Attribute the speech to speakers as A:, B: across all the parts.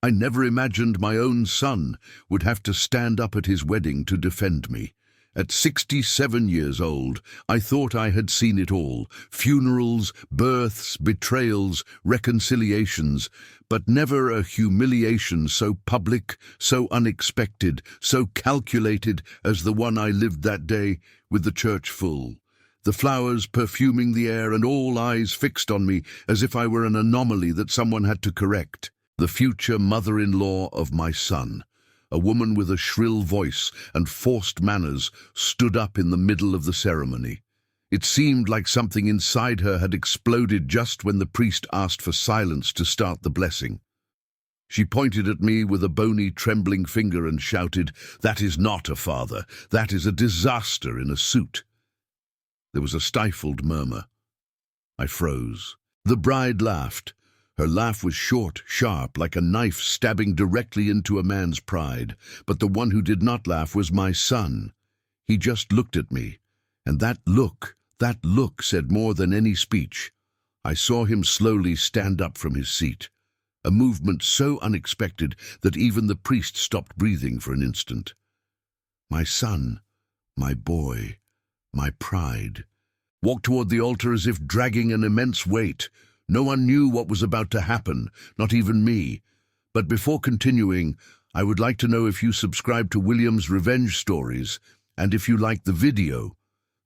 A: I never imagined my own son would have to stand up at his wedding to defend me. At 67 years old, I thought I had seen it all: funerals, births, betrayals, reconciliations, but never a humiliation so public, so unexpected, so calculated as the one I lived that day, with the church full, the flowers perfuming the air and all eyes fixed on me as if I were an anomaly that someone had to correct. The future mother-in-law of my son, a woman with a shrill voice and forced manners, stood up in the middle of the ceremony. It seemed like something inside her had exploded just when the priest asked for silence to start the blessing. She pointed at me with a bony, trembling finger and shouted, "That is not a father. That is a disaster in a suit." There was a stifled murmur. I froze. The bride laughed. Her laugh was short, sharp, like a knife stabbing directly into a man's pride. But the one who did not laugh was my son. He just looked at me, and that look said more than any speech. I saw him slowly stand up from his seat, a movement so unexpected that even the priest stopped breathing for an instant. My son, my boy, my pride, walked toward the altar as if dragging an immense weight. No one knew what was about to happen, not even me. But before continuing, I would like to know if you subscribe to William's Revenge Stories, and if you like the video.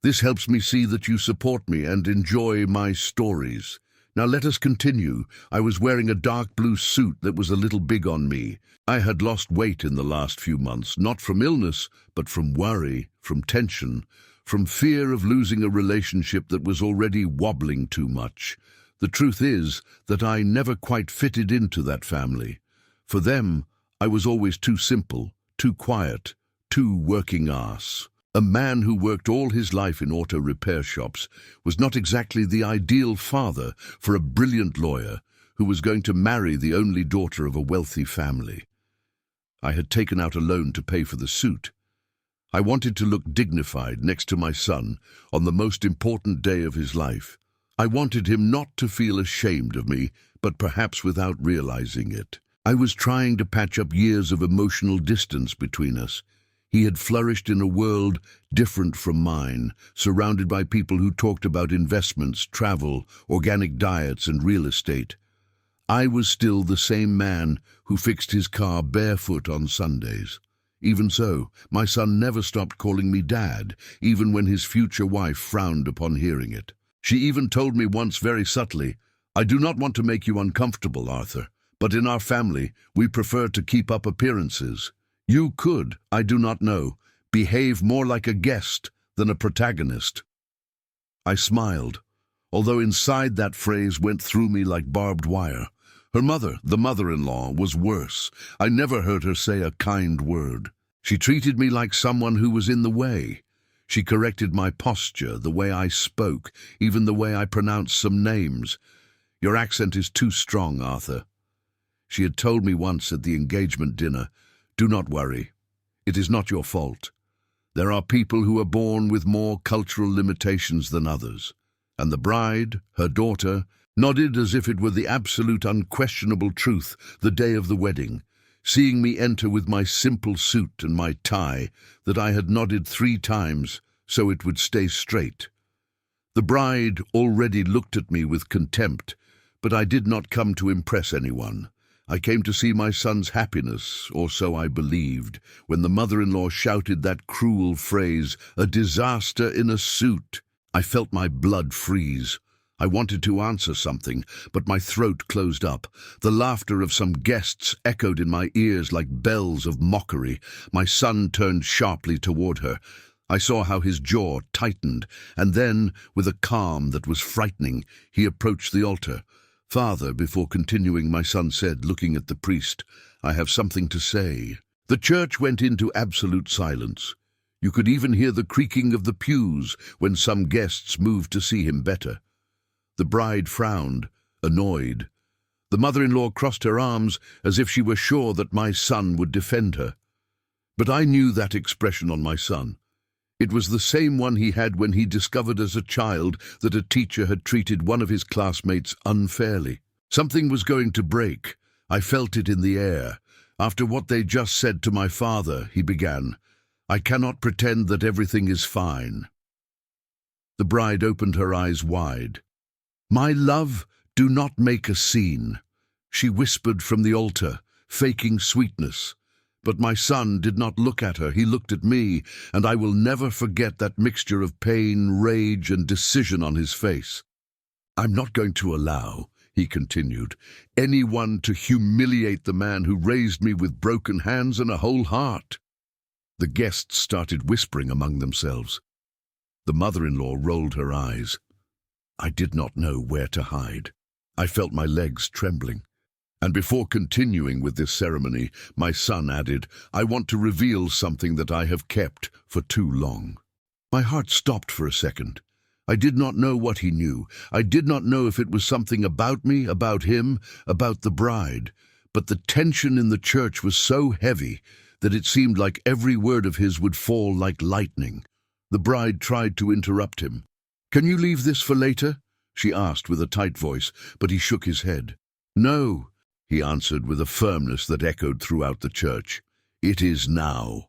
A: This helps me see that you support me and enjoy my stories. Now let us continue. I was wearing a dark blue suit that was a little big on me. I had lost weight in the last few months, not from illness, but from worry, from tension, from fear of losing a relationship that was already wobbling too much. The truth is that I never quite fitted into that family. For them, I was always too simple, too quiet, too working ass. A man who worked all his life in auto repair shops was not exactly the ideal father for a brilliant lawyer who was going to marry the only daughter of a wealthy family. I had taken out a loan to pay for the suit. I wanted to look dignified next to my son on the most important day of his life. I wanted him not to feel ashamed of me, but perhaps without realizing it. I was trying to patch up years of emotional distance between us. He had flourished in a world different from mine, surrounded by people who talked about investments, travel, organic diets, and real estate. I was still the same man who fixed his car barefoot on Sundays. Even so, my son never stopped calling me Dad, even when his future wife frowned upon hearing it. She even told me once very subtly, "I do not want to make you uncomfortable, Arthur, but in our family, we prefer to keep up appearances. You could, I do not know, behave more like a guest than a protagonist." I smiled, although inside that phrase went through me like barbed wire. Her mother, the mother-in-law, was worse. I never heard her say a kind word. She treated me like someone who was in the way. She corrected my posture, the way I spoke, even the way I pronounced some names. "Your accent is too strong, Arthur." She had told me once at the engagement dinner, "Do not worry. It is not your fault. There are people who are born with more cultural limitations than others." And the bride, her daughter, nodded as if it were the absolute unquestionable truth the day of the wedding, seeing me enter with my simple suit and my tie that I had nodded 3 times so it would stay straight. The bride already looked at me with contempt, but I did not come to impress anyone. I came to see my son's happiness, or so I believed, when the mother-in-law shouted that cruel phrase, "A disaster in a suit." I felt my blood freeze. I wanted to answer something, but my throat closed up. The laughter of some guests echoed in my ears like bells of mockery. My son turned sharply toward her. I saw how his jaw tightened, and then, with a calm that was frightening, he approached the altar. "Father," before continuing, my son said, looking at the priest, "I have something to say." The church went into absolute silence. You could even hear the creaking of the pews when some guests moved to see him better. The bride frowned, annoyed. The mother-in-law crossed her arms as if she were sure that my son would defend her. But I knew that expression on my son. It was the same one he had when he discovered as a child that a teacher had treated one of his classmates unfairly. Something was going to break. I felt it in the air. After what they just said to my father, he began, I cannot pretend that everything is fine. The bride opened her eyes wide. My love, do not make a scene, she whispered from the altar, faking sweetness. But my son did not look at her, he looked at me, and I will never forget that mixture of pain, rage, and decision on his face. I'm not going to allow, he continued, anyone to humiliate the man who raised me with broken hands and a whole heart. The guests started whispering among themselves. The mother-in-law rolled her eyes. I did not know where to hide. I felt my legs trembling. And before continuing with this ceremony, my son added, I want to reveal something that I have kept for too long. My heart stopped for a second. I did not know what he knew. I did not know if it was something about me, about him, about the bride. But the tension in the church was so heavy that it seemed like every word of his would fall like lightning. The bride tried to interrupt him. Can you leave this for later? She asked with a tight voice, but he shook his head. No, he answered with a firmness that echoed throughout the church. It is now.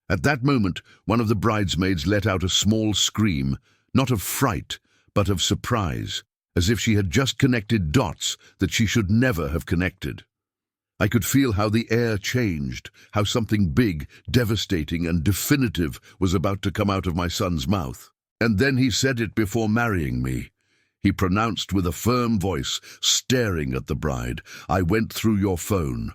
A: At that moment, one of the bridesmaids let out a small scream, not of fright, but of surprise, as if she had just connected dots that she should never have connected. I could feel how the air changed, how something big, devastating, and definitive was about to come out of my son's mouth. And then he said it before marrying me. He pronounced with a firm voice, staring at the bride, I went through your phone.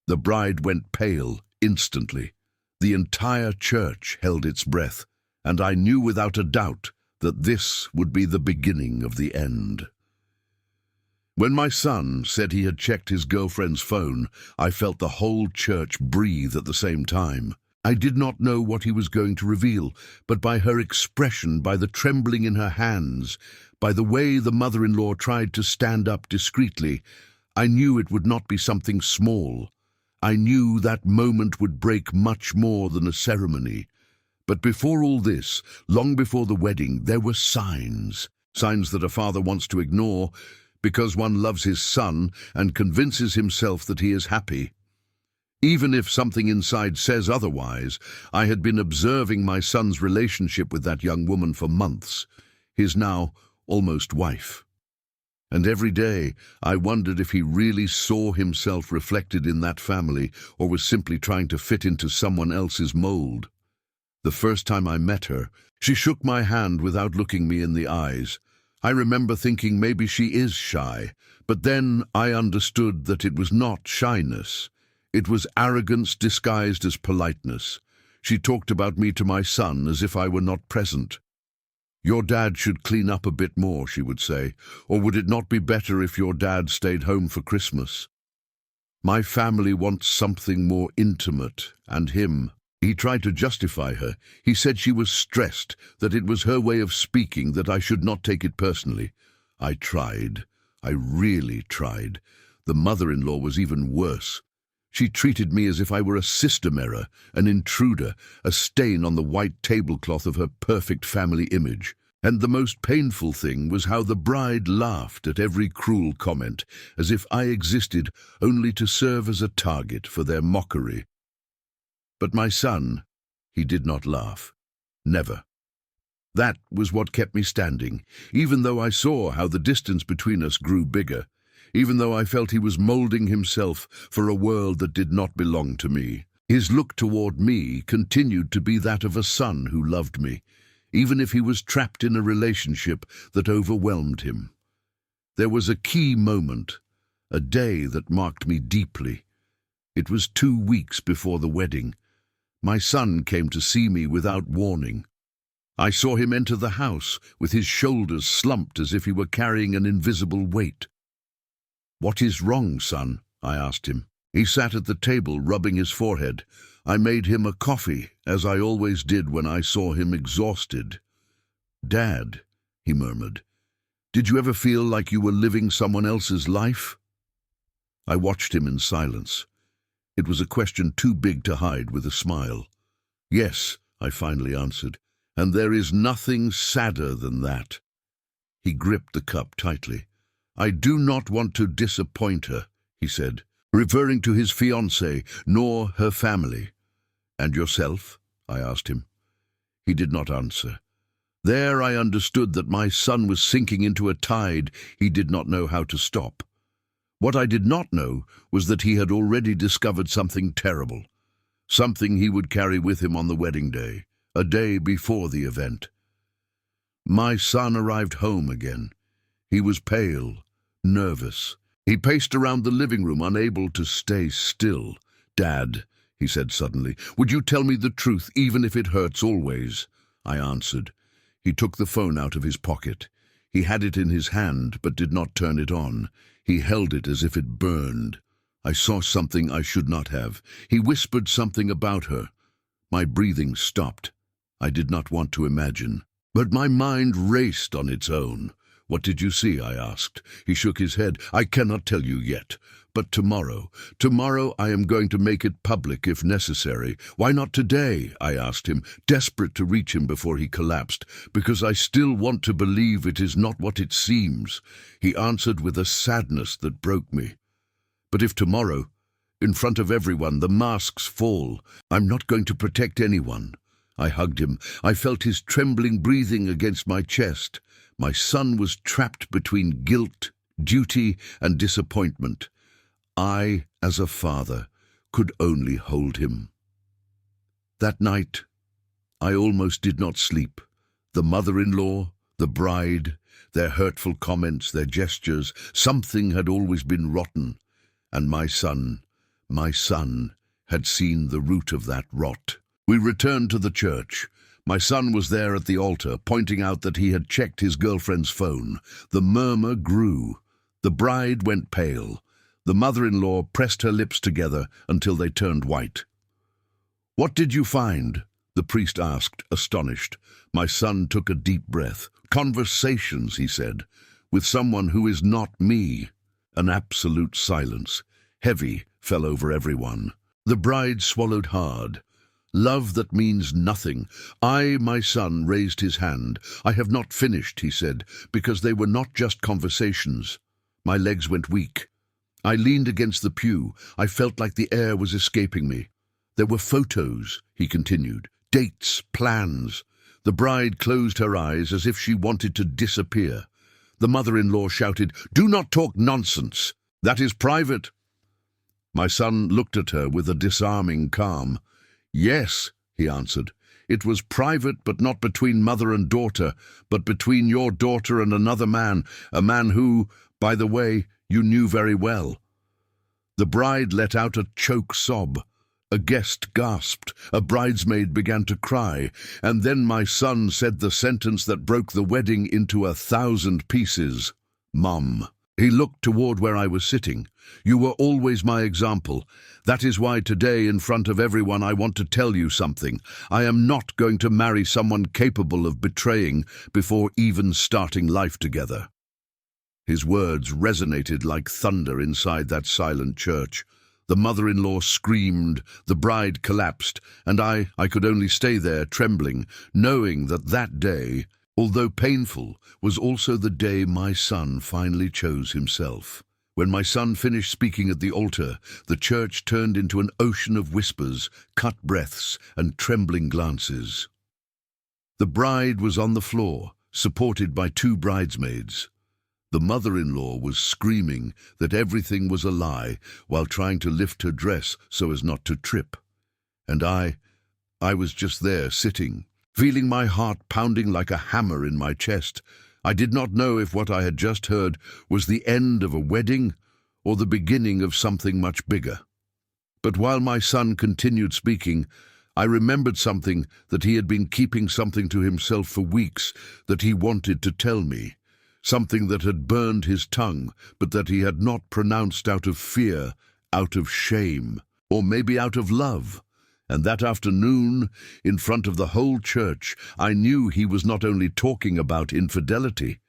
A: The bride went pale instantly. The entire church held its breath, and I knew without a doubt that this would be the beginning of the end. When my son said he had checked his girlfriend's phone, I felt the whole church breathe at the same time. I did not know what he was going to reveal, but by her expression, by the trembling in her hands, by the way the mother-in-law tried to stand up discreetly, I knew it would not be something small. I knew that moment would break much more than a ceremony. But before all this, long before the wedding, there were signs that a father wants to ignore because one loves his son and convinces himself that he is happy. Even if something inside says otherwise, I had been observing my son's relationship with that young woman for months, his now almost wife. And every day I wondered if he really saw himself reflected in that family or was simply trying to fit into someone else's mold. The first time I met her, she shook my hand without looking me in the eyes. I remember thinking maybe she is shy, but then I understood that it was not shyness. It was arrogance disguised as politeness. She talked about me to my son as if I were not present. Your dad should clean up a bit more, she would say, or would it not be better if your dad stayed home for Christmas? My family wants something more intimate, and him. He tried to justify her. He said she was stressed, that it was her way of speaking, that I should not take it personally. I tried. I really tried. The mother-in-law was even worse. She treated me as if I were a system error, an intruder, a stain on the white tablecloth of her perfect family image. And the most painful thing was how the bride laughed at every cruel comment, as if I existed only to serve as a target for their mockery. But my son, he did not laugh. Never. That was what kept me standing, even though I saw how the distance between us grew bigger, even though I felt he was molding himself for a world that did not belong to me. His look toward me continued to be that of a son who loved me, even if he was trapped in a relationship that overwhelmed him. There was a key moment, a day that marked me deeply. It was 2 weeks before the wedding. My son came to see me without warning. I saw him enter the house with his shoulders slumped as if he were carrying an invisible weight. "What is wrong, son?" I asked him. He sat at the table, rubbing his forehead. I made him a coffee, as I always did when I saw him exhausted. "Dad," he murmured, "did you ever feel like you were living someone else's life?" I watched him in silence. It was a question too big to hide with a smile. "Yes," I finally answered, "and there is nothing sadder than that." He gripped the cup tightly. "I do not want to disappoint her," he said, referring to his fiancée, nor her family. And yourself? I asked him. He did not answer. There I understood that my son was sinking into a tide he did not know how to stop. What I did not know was that he had already discovered something terrible, something he would carry with him on the wedding day, a day before the event. My son arrived home again. He was pale, nervous. He paced around the living room, unable to stay still. "Dad," he said suddenly, "would you tell me the truth, even if it hurts always?" I answered. He took the phone out of his pocket. He had it in his hand, but did not turn it on. He held it as if it burned. I saw something I should not have. He whispered something about her. My breathing stopped. I did not want to imagine. But my mind raced on its own. "What did you see?" I asked. He shook his head. "I cannot tell you yet. But tomorrow I am going to make it public if necessary." "Why not today?" I asked him, desperate to reach him before he collapsed. "Because I still want to believe it is not what it seems," he answered with a sadness that broke me. "But if tomorrow, in front of everyone, the masks fall, I'm not going to protect anyone." I hugged him. I felt his trembling breathing against my chest. My son was trapped between guilt, duty, and disappointment. I, as a father, could only hold him. That night, I almost did not sleep. The mother-in-law, the bride, their hurtful comments, their gestures, something had always been rotten. And my son had seen the root of that rot. We returned to the church. My son was there at the altar, pointing out that he had checked his girlfriend's phone. The murmur grew. The bride went pale. The mother-in-law pressed her lips together until they turned white. "What did you find?" the priest asked, astonished. My son took a deep breath. "Conversations," he said, "with someone who is not me." An absolute silence, heavy, fell over everyone. The bride swallowed hard. "Love that means nothing." My son, raised his hand. "I have not finished," he said, "because they were not just conversations." My legs went weak. I leaned against the pew. I felt like the air was escaping me. "There were photos," he continued, "dates, plans." The bride closed her eyes as if she wanted to disappear. The mother-in-law shouted, "Do not talk nonsense. That is private." My son looked at her with a disarming calm. "Yes," he answered. "It was private, but not between mother and daughter, but between your daughter and another man, a man who, by the way, you knew very well." The bride let out a choke sob. A guest gasped. A bridesmaid began to cry. And then my son said the sentence that broke the wedding into 1,000 pieces. "Mum." He looked toward where I was sitting. "You were always my example. That is why today, in front of everyone, I want to tell you something. I am not going to marry someone capable of betraying before even starting life together." His words resonated like thunder inside that silent church. The mother-in-law screamed, the bride collapsed, and I could only stay there trembling, knowing that that day, although painful, was also the day my son finally chose himself. When my son finished speaking at the altar, the church turned into an ocean of whispers, cut breaths, and trembling glances. The bride was on the floor, supported by 2 bridesmaids. The mother-in-law was screaming that everything was a lie while trying to lift her dress so as not to trip. And I was just there sitting, feeling my heart pounding like a hammer in my chest. I did not know if what I had just heard was the end of a wedding or the beginning of something much bigger. But while my son continued speaking, I remembered something, that he had been keeping something to himself for weeks that he wanted to tell me. Something that had burned his tongue, but that he had not pronounced out of fear, out of shame, or maybe out of love. And that afternoon, in front of the whole church, I knew he was not only talking about infidelity.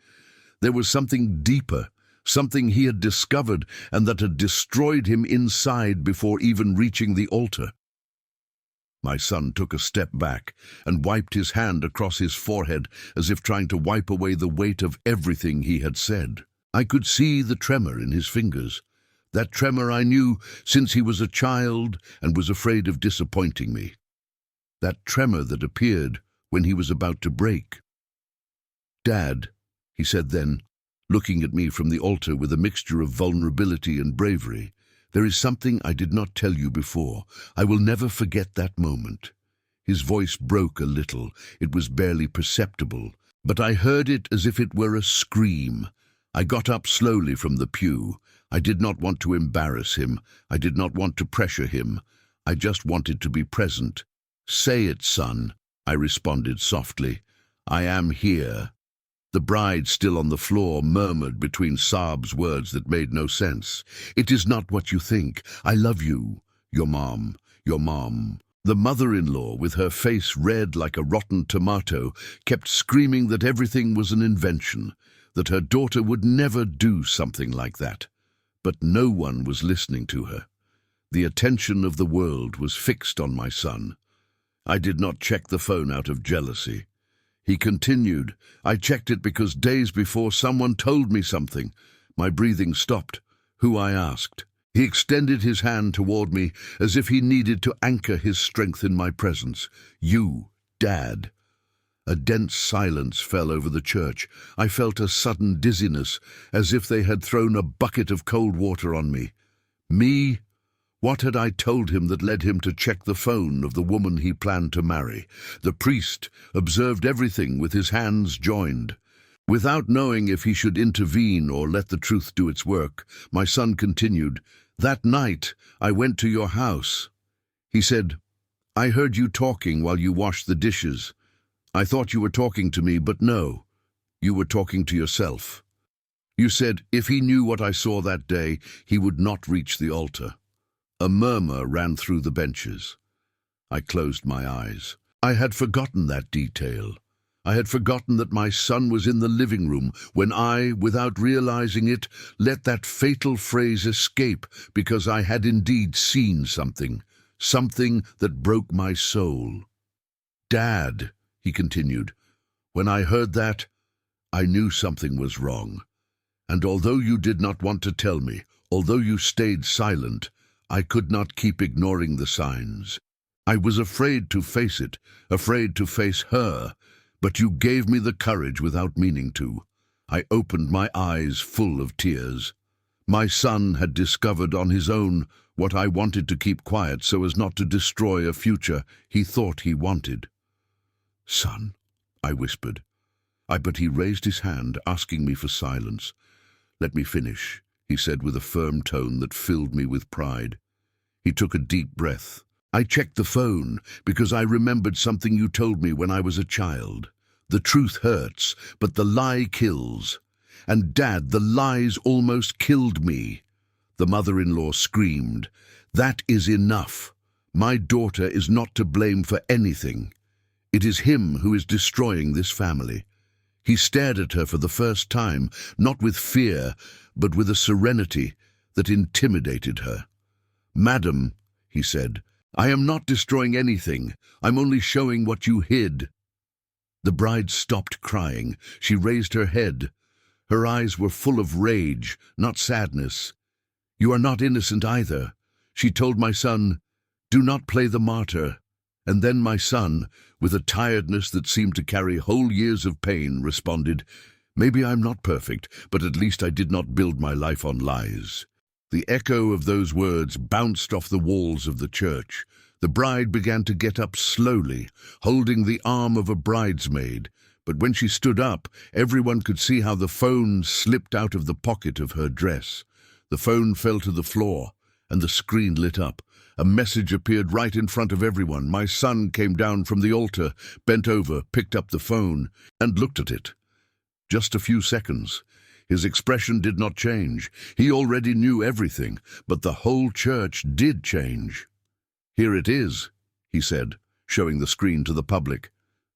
A: There was something deeper, something he had discovered and that had destroyed him inside before even reaching the altar. My son took a step back and wiped his hand across his forehead as if trying to wipe away the weight of everything he had said. I could see the tremor in his fingers. That tremor I knew since he was a child and was afraid of disappointing me. That tremor that appeared when he was about to break. "Dad," he said then, looking at me from the altar with a mixture of vulnerability and bravery, "there is something I did not tell you before. I will never forget that moment." His voice broke a little. It was barely perceptible, but I heard it as if it were a scream. I got up slowly from the pew. I did not want to embarrass him. I did not want to pressure him. I just wanted to be present. "Say it, son," I responded softly. "I am here." The bride, still on the floor, murmured between sobs words that made no sense. "It is not what you think. I love you. Your mom. Your mom." The mother-in-law, with her face red like a rotten tomato, kept screaming that everything was an invention, that her daughter would never do something like that. But no one was listening to her. The attention of the world was fixed on my son. I did not check the phone out of jealousy. He continued, "I checked it because days before someone told me something." My breathing stopped. "Who?" I asked. He extended his hand toward me as if he needed to anchor his strength in my presence. "You, Dad." A dense silence fell over the church. I felt a sudden dizziness, as if they had thrown a bucket of cold water on me. Me? What had I told him that led him to check the phone of the woman he planned to marry? The priest observed everything with his hands joined. Without knowing if he should intervene or let the truth do its work, my son continued, "That night I went to your house." He said, "I heard you talking while you washed the dishes. I thought you were talking to me, but no, you were talking to yourself. You said if he knew what I saw that day, he would not reach the altar." A murmur ran through the benches. I closed my eyes. I had forgotten that detail. I had forgotten that my son was in the living room when I, without realizing it, let that fatal phrase escape because I had indeed seen something that broke my soul. "Dad," he continued, "when I heard that, I knew something was wrong. And although you did not want to tell me, although you stayed silent, I could not keep ignoring the signs. I was afraid to face it, afraid to face her, but you gave me the courage without meaning to." I opened my eyes full of tears. My son had discovered on his own what I wanted to keep quiet so as not to destroy a future he thought he wanted. "Son," I whispered. But he raised his hand, asking me for silence. "Let me finish," he said with a firm tone that filled me with pride. He took a deep breath. "I checked the phone because I remembered something you told me when I was a child. The truth hurts, but the lie kills. And Dad, the lies almost killed me." The mother-in-law screamed, "That is enough. My daughter is not to blame for anything. It is him who is destroying this family." He stared at her for the first time, not with fear, but with a serenity that intimidated her. "Madam," he said, "I am not destroying anything. I'm only showing what you hid." The bride stopped crying. She raised her head. Her eyes were full of rage, not sadness. "You are not innocent either." She told my son, "Do not play the martyr." And then my son, with a tiredness that seemed to carry whole years of pain, responded, "Maybe I'm not perfect, but at least I did not build my life on lies." The echo of those words bounced off the walls of the church. The bride began to get up slowly, holding the arm of a bridesmaid. But when she stood up, everyone could see how the phone slipped out of the pocket of her dress. The phone fell to the floor, and the screen lit up. A message appeared right in front of everyone. My son came down from the altar, bent over, picked up the phone, and looked at it. Just a few seconds. His expression did not change. He already knew everything, but the whole church did change. "Here it is," he said, showing the screen to the public.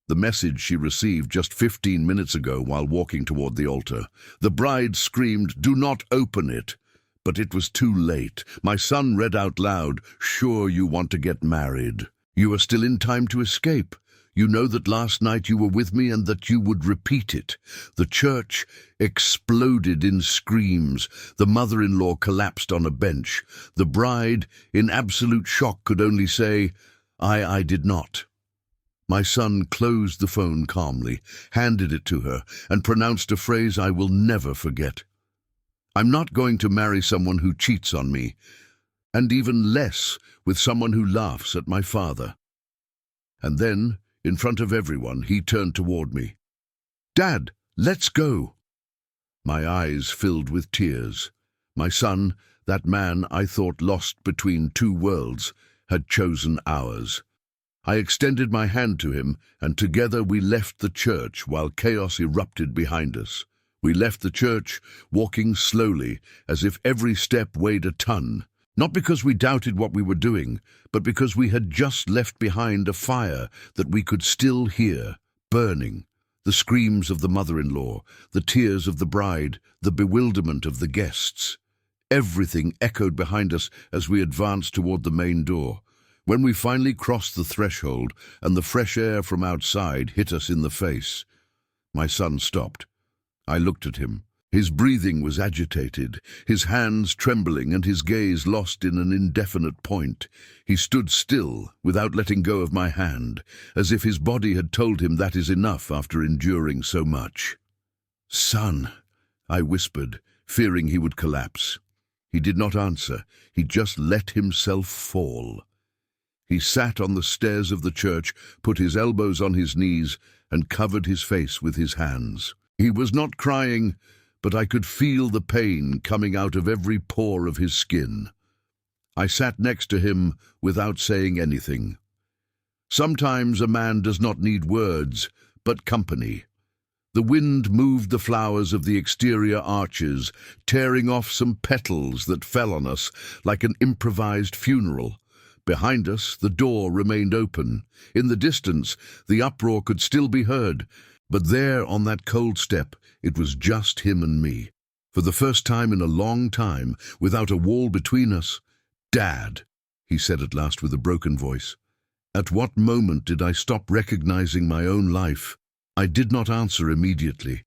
A: The message she received just 15 minutes ago while walking toward the altar. The bride screamed, "Do not open it." But it was too late. My son read out loud, "Sure you want to get married. You are still in time to escape. You know that last night you were with me and that you would repeat it." The church exploded in screams. The mother-in-law collapsed on a bench. The bride, in absolute shock, could only say, I did not." My son closed the phone calmly, handed it to her, and pronounced a phrase I will never forget. "I'm not going to marry someone who cheats on me, and even less with someone who laughs at my father." And then, in front of everyone, he turned toward me. "Dad, let's go." My eyes filled with tears. My son, that man I thought lost between two worlds, had chosen ours. I extended my hand to him, and together we left the church while chaos erupted behind us. We left the church, walking slowly, as if every step weighed a ton. Not because we doubted what we were doing, but because we had just left behind a fire that we could still hear, burning. The screams of the mother-in-law, the tears of the bride, the bewilderment of the guests. Everything echoed behind us as we advanced toward the main door. When we finally crossed the threshold and the fresh air from outside hit us in the face, my son stopped. I looked at him. His breathing was agitated, his hands trembling and his gaze lost in an indefinite point. He stood still, without letting go of my hand, as if his body had told him that is enough after enduring so much. "Son," I whispered, fearing he would collapse. He did not answer. He just let himself fall. He sat on the stairs of the church, put his elbows on his knees, and covered his face with his hands. He was not crying, but I could feel the pain coming out of every pore of his skin. I sat next to him without saying anything. Sometimes a man does not need words, but company. The wind moved the flowers of the exterior arches, tearing off some petals that fell on us like an improvised funeral. Behind us, the door remained open. In the distance, the uproar could still be heard, but there on that cold step, it was just him and me. For the first time in a long time, without a wall between us, "Dad," he said at last with a broken voice. At what moment did I stop recognizing my own life? I did not answer immediately.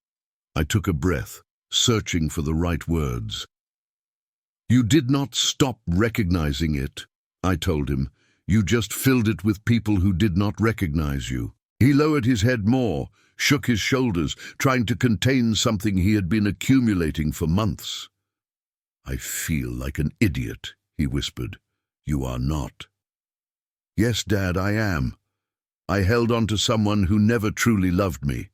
A: I took a breath, searching for the right words. "You did not stop recognizing it," I told him. "You just filled it with people who did not recognize you." He lowered his head more, shook his shoulders, trying to contain something he had been accumulating for months. "I feel like an idiot," he whispered. "You are not." "Yes, Dad, I am. I held on to someone who never truly loved me.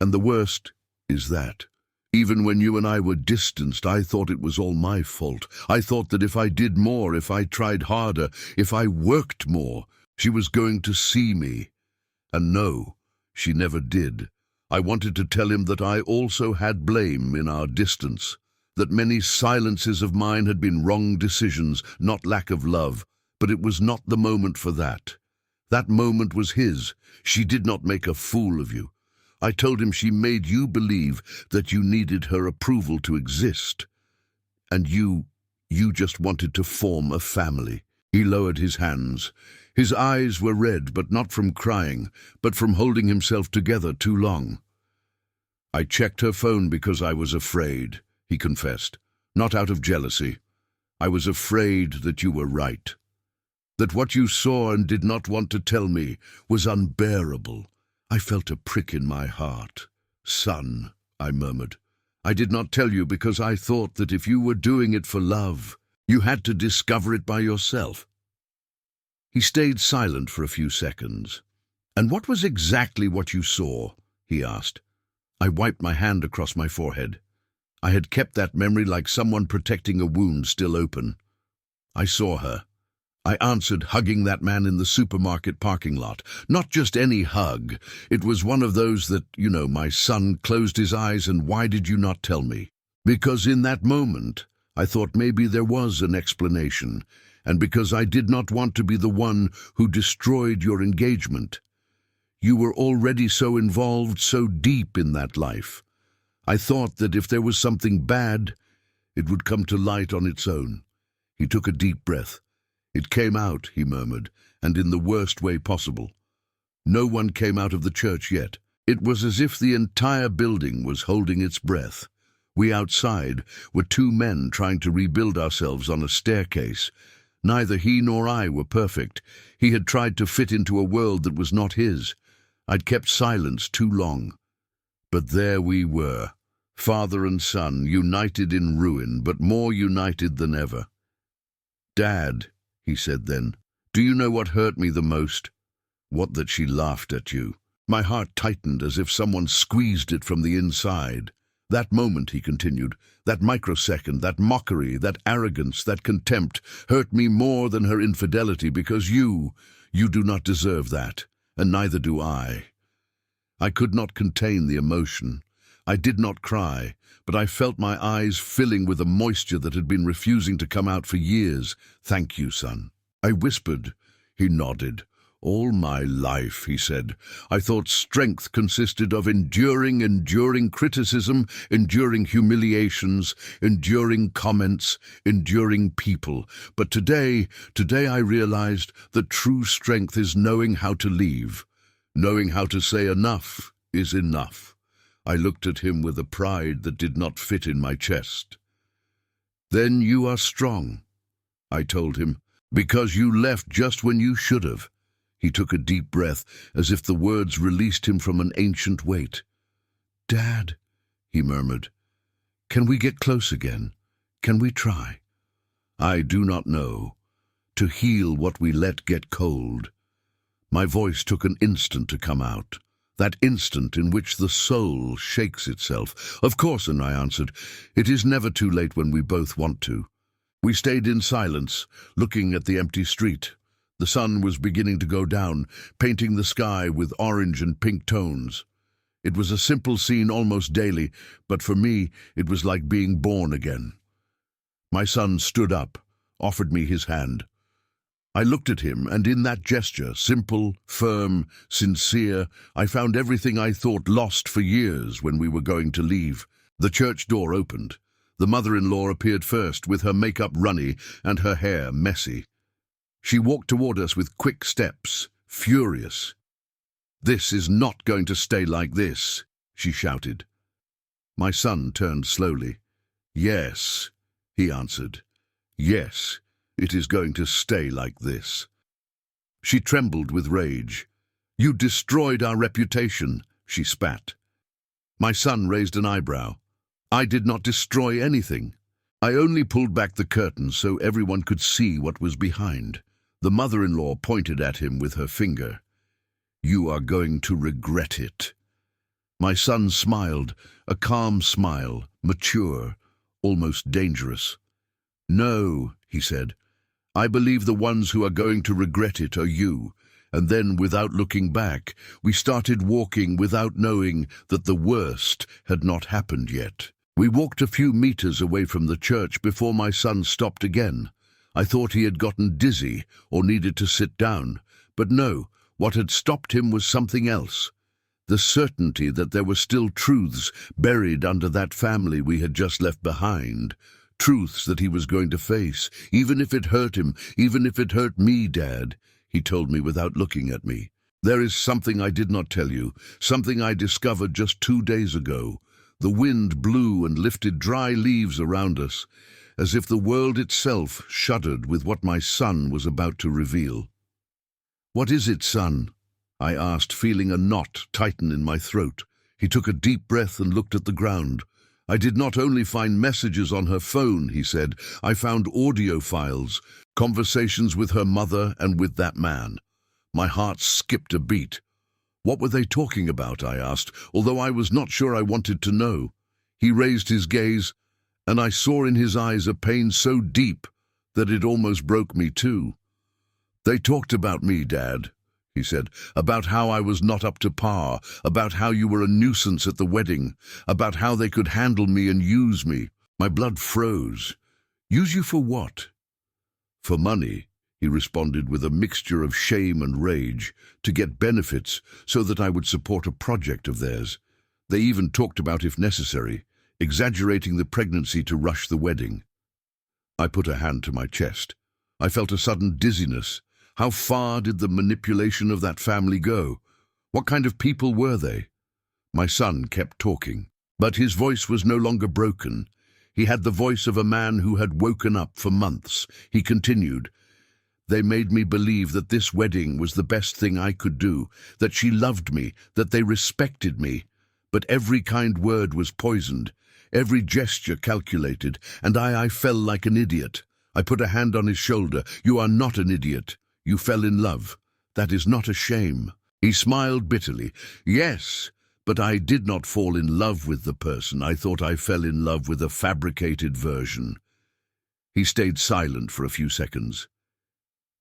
A: And the worst is that, even when you and I were distanced, I thought it was all my fault. I thought that if I did more, if I tried harder, if I worked more, she was going to see me. And no, she never did. I wanted to tell him that I also had blame in our distance, that many silences of mine had been wrong decisions, not lack of love, but it was not the moment for that. That moment was his. She did not make a fool of you. I told him she made you believe that you needed her approval to exist. And you just wanted to form a family." He lowered his hands. His eyes were red, but not from crying, but from holding himself together too long. "I checked her phone because I was afraid," he confessed. "Not out of jealousy. I was afraid that you were right. That what you saw and did not want to tell me was unbearable." I felt a prick in my heart. "Son," I murmured, "I did not tell you because I thought that if you were doing it for love, you had to discover it by yourself." He stayed silent for a few seconds. "And what was exactly what you saw?" he asked. I wiped my hand across my forehead. I had kept that memory like someone protecting a wound still open. "I saw her," I answered, hugging that man in the supermarket parking lot. Not just any hug. It was one of those that, my son closed his eyes and "Why did you not tell me?" Because in that moment, I thought maybe there was an explanation, and because I did not want to be the one who destroyed your engagement. You were already so involved, so deep in that life. I thought that if there was something bad, it would come to light on its own. He took a deep breath. "It came out," he murmured, "and in the worst way possible. No one came out of the church yet. It was as if the entire building was holding its breath. We outside were two men trying to rebuild ourselves on a staircase. Neither he nor I were perfect. He had tried to fit into a world that was not his. I'd kept silence too long. But there we were, father and son, united in ruin, but more united than ever. "Dad," he said then, "do you know what hurt me the most? What, that she laughed at you." My heart tightened as if someone squeezed it from the inside. "That moment," he continued, "that microsecond, that mockery, that arrogance, that contempt, hurt me more than her infidelity, because you do not deserve that, and neither do I." I could not contain the emotion. I did not cry, but I felt my eyes filling with a moisture that had been refusing to come out for years. "Thank you, son," I whispered. He nodded. "All my life," he said, "I thought strength consisted of enduring criticism, enduring humiliations, enduring comments, enduring people. But today I realized that true strength is knowing how to leave, knowing how to say enough is enough." I looked at him with a pride that did not fit in my chest. "Then you are strong," I told him, "because you left just when you should have." He took a deep breath, as if the words released him from an ancient weight. "Dad," he murmured, "can we get close again? Can we try?" "I do not know. To heal what we let get cold." My voice took an instant to come out, that instant in which the soul shakes itself. "Of course," and I answered, "it is never too late when we both want to." We stayed in silence, looking at the empty street. The sun was beginning to go down, painting the sky with orange and pink tones. It was a simple scene almost daily, but for me it was like being born again. My son stood up, offered me his hand. I looked at him, and in that gesture, simple, firm, sincere, I found everything I thought lost for years when we were going to leave. The church door opened. The mother-in-law appeared first, with her makeup runny and her hair messy. She walked toward us with quick steps, furious. "This is not going to stay like this," she shouted. My son turned slowly. "Yes," he answered. "Yes, it is going to stay like this." She trembled with rage. "You destroyed our reputation," she spat. My son raised an eyebrow. "I did not destroy anything. I only pulled back the curtain so everyone could see what was behind." The mother-in-law pointed at him with her finger. "You are going to regret it." My son smiled, a calm smile, mature, almost dangerous. "No," he said, "I believe the ones who are going to regret it are you." And then, without looking back, we started walking without knowing that the worst had not happened yet. We walked a few meters away from the church before my son stopped again. I thought he had gotten dizzy or needed to sit down, but no, what had stopped him was something else. The certainty that there were still truths buried under that family we had just left behind. Truths that he was going to face, even if it hurt him, even if it hurt me, Dad, he told me without looking at me. "There is something I did not tell you, something I discovered just 2 days ago. The wind blew and lifted dry leaves around us, as if the world itself shuddered with what my son was about to reveal." "What is it, son?" I asked, feeling a knot tighten in my throat. He took a deep breath and looked at the ground. "I did not only find messages on her phone," he said. "I found audio files, conversations with her mother and with that man." My heart skipped a beat. "What were they talking about?" I asked, although I was not sure I wanted to know. He raised his gaze, and I saw in his eyes a pain so deep that it almost broke me too. "They talked about me, Dad," he said, "about how I was not up to par, about how you were a nuisance at the wedding, about how they could handle me and use me." My blood froze. "Use you for what?" "For money," he responded with a mixture of shame and rage, "to get benefits so that I would support a project of theirs. They even talked about, if necessary, exaggerating the pregnancy to rush the wedding." I put a hand to my chest. I felt a sudden dizziness. How far did the manipulation of that family go? What kind of people were they? My son kept talking, but his voice was no longer broken. He had the voice of a man who had woken up for months. He continued, "They made me believe that this wedding was the best thing I could do, that she loved me, that they respected me. But every kind word was poisoned, every gesture calculated, and I fell like an idiot." I put a hand on his shoulder. "You are not an idiot. You fell in love. That is not a shame." He smiled bitterly. "Yes, but I did not fall in love with the person. I thought I fell in love with a fabricated version." He stayed silent for a few seconds.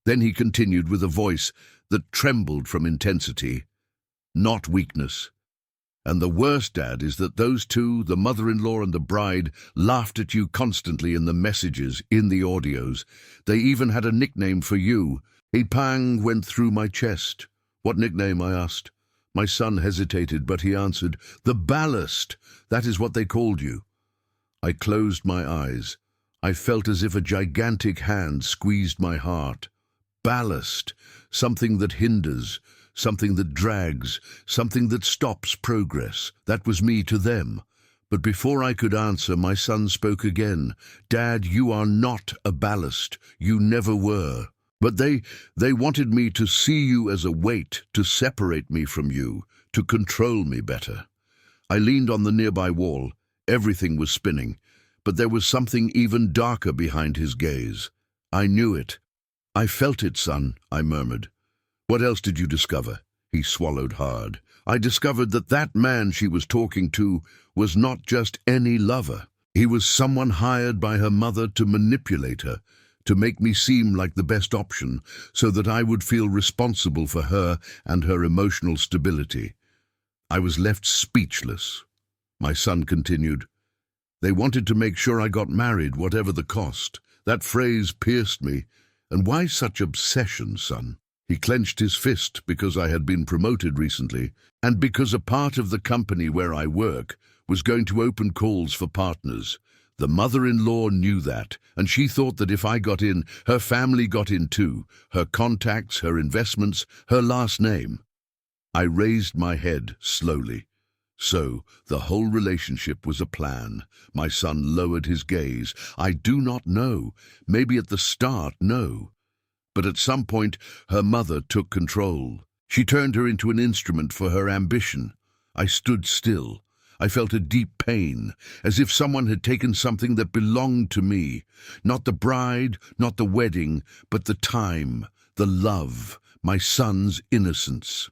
A: Then he continued with a voice that trembled from intensity, "Not weakness. And the worst, Dad, is that those two, the mother-in-law and the bride, laughed at you constantly in the messages, in the audios. They even had a nickname for you." A pang went through my chest. "What nickname?" I asked. My son hesitated, but he answered, "The ballast. That is what they called you." I closed my eyes. I felt as if a gigantic hand squeezed my heart. Ballast, something that hinders, something that drags, something that stops progress. That was me to them. But before I could answer, my son spoke again. "Dad, you are not a ballast. You never were. But they wanted me to see you as a weight, to separate me from you, to control me better." I leaned on the nearby wall. Everything was spinning, but there was something even darker behind his gaze. I knew it. "I felt it, son," I murmured. "What else did you discover?" He swallowed hard. "I discovered that that man she was talking to was not just any lover. He was someone hired by her mother to manipulate her, to make me seem like the best option, so that I would feel responsible for her and her emotional stability." I was left speechless. My son continued, "They wanted to make sure I got married, whatever the cost." That phrase pierced me. "And why such obsession, son?" He clenched his fist because I had been promoted recently, and because a part of the company where I work was going to open calls for partners. The mother-in-law knew that, and she thought that if I got in, her family got in too, her contacts, her investments, her last name. I raised my head slowly. So, the whole relationship was a plan. My son lowered his gaze. "I do not know. Maybe at the start, no. But at some point, her mother took control. She turned her into an instrument for her ambition." I stood still. I felt a deep pain, as if someone had taken something that belonged to me. Not the bride, not the wedding, but the time, the love, my son's innocence.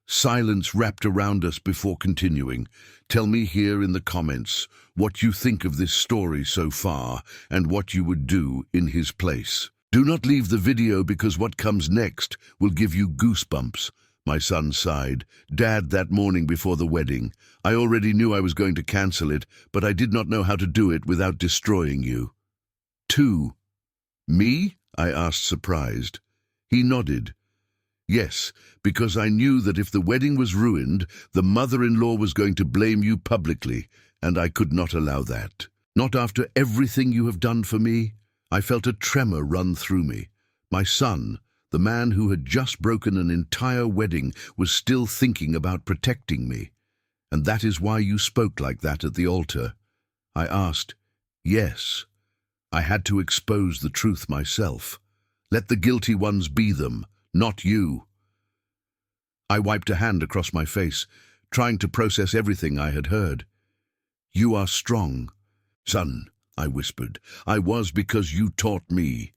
A: Silence wrapped around us before continuing. "Tell me here in the comments what you think of this story so far and what you would do in his place. Do not leave the video because what comes next will give you goosebumps." My son sighed. "Dad, that morning before the wedding, I already knew I was going to cancel it, but I did not know how to do it without destroying you." "Two." "Me?" I asked, surprised. He nodded. "Yes, because I knew that if the wedding was ruined, the mother-in-law was going to blame you publicly, and I could not allow that. Not after everything you have done for me." I felt a tremor run through me. My son, the man who had just broken an entire wedding, was still thinking about protecting me. "And that is why you spoke like that at the altar?" I asked. "Yes. I had to expose the truth myself. Let the guilty ones be them, not you." I wiped a hand across my face, trying to process everything I had heard. "You are strong." "Son," I whispered, "I was because you taught me."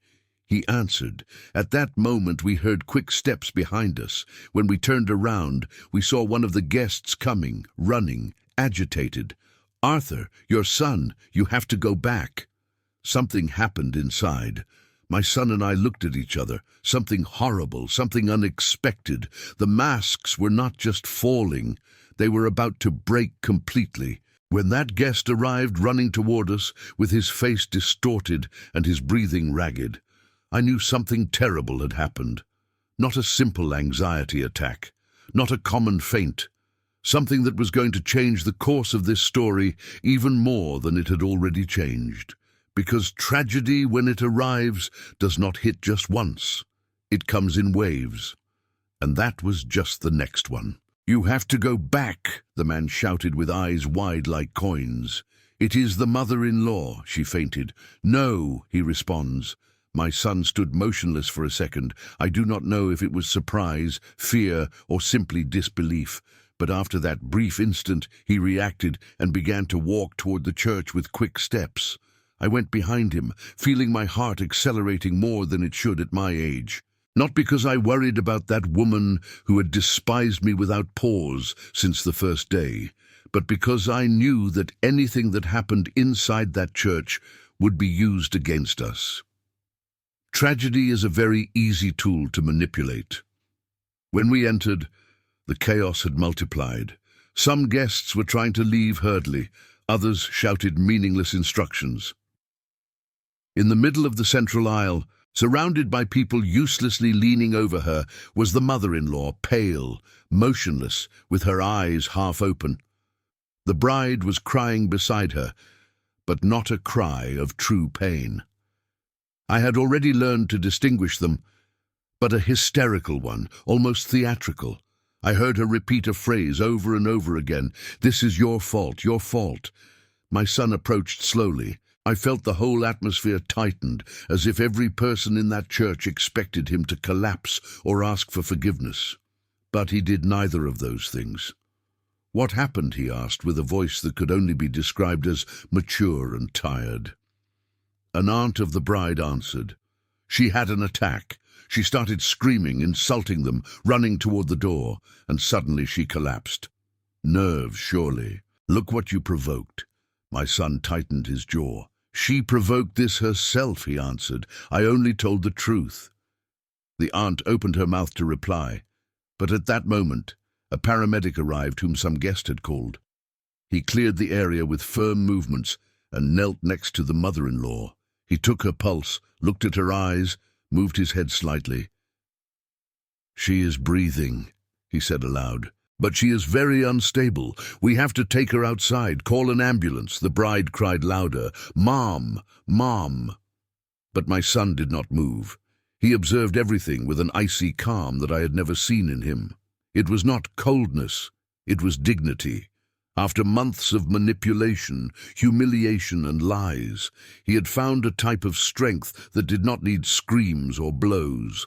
A: He answered. At that moment we heard quick steps behind us. When we turned around, we saw one of the guests coming, running, agitated. "Arthur, your son, you have to go back." Something happened inside. My son and I looked at each other. Something horrible, something unexpected. The masks were not just falling, they were about to break completely. When that guest arrived running toward us, with his face distorted and his breathing ragged, I knew something terrible had happened. Not a simple anxiety attack, not a common faint. Something that was going to change the course of this story even more than it had already changed. Because tragedy, when it arrives, does not hit just once. It comes in waves. And that was just the next one. "You have to go back," the man shouted with eyes wide like coins. "It is the mother-in-law," she fainted. "No," he responds. My son stood motionless for a second. I do not know if it was surprise, fear, or simply disbelief. But after that brief instant, he reacted and began to walk toward the church with quick steps. I went behind him, feeling my heart accelerating more than it should at my age. Not because I worried about that woman who had despised me without pause since the first day, but because I knew that anything that happened inside that church would be used against us. Tragedy is a very easy tool to manipulate. When we entered, the chaos had multiplied. Some guests were trying to leave hurriedly, others shouted meaningless instructions. In the middle of the central aisle, surrounded by people uselessly leaning over her, was the mother-in-law, pale, motionless, with her eyes half open. The bride was crying beside her, but not a cry of true pain. I had already learned to distinguish them, but a hysterical one, almost theatrical. I heard her repeat a phrase over and over again, "This is your fault, your fault." My son approached slowly. I felt the whole atmosphere tightened, as if every person in that church expected him to collapse or ask for forgiveness. But he did neither of those things. "What happened?" he asked, with a voice that could only be described as mature and tired. An aunt of the bride answered. "She had an attack. She started screaming, insulting them, running toward the door, and suddenly she collapsed." "Nerves, surely. Look what you provoked." My son tightened his jaw. "She provoked this herself," he answered. "I only told the truth." The aunt opened her mouth to reply, but at that moment, a paramedic arrived whom some guest had called. He cleared the area with firm movements and knelt next to the mother-in-law. He took her pulse, looked at her eyes, moved his head slightly. "She is breathing," he said aloud. "But she is very unstable. We have to take her outside. Call an ambulance." The bride cried louder, "Mom! Mom!" But my son did not move. He observed everything with an icy calm that I had never seen in him. It was not coldness, it was dignity. After months of manipulation, humiliation, and lies, he had found a type of strength that did not need screams or blows.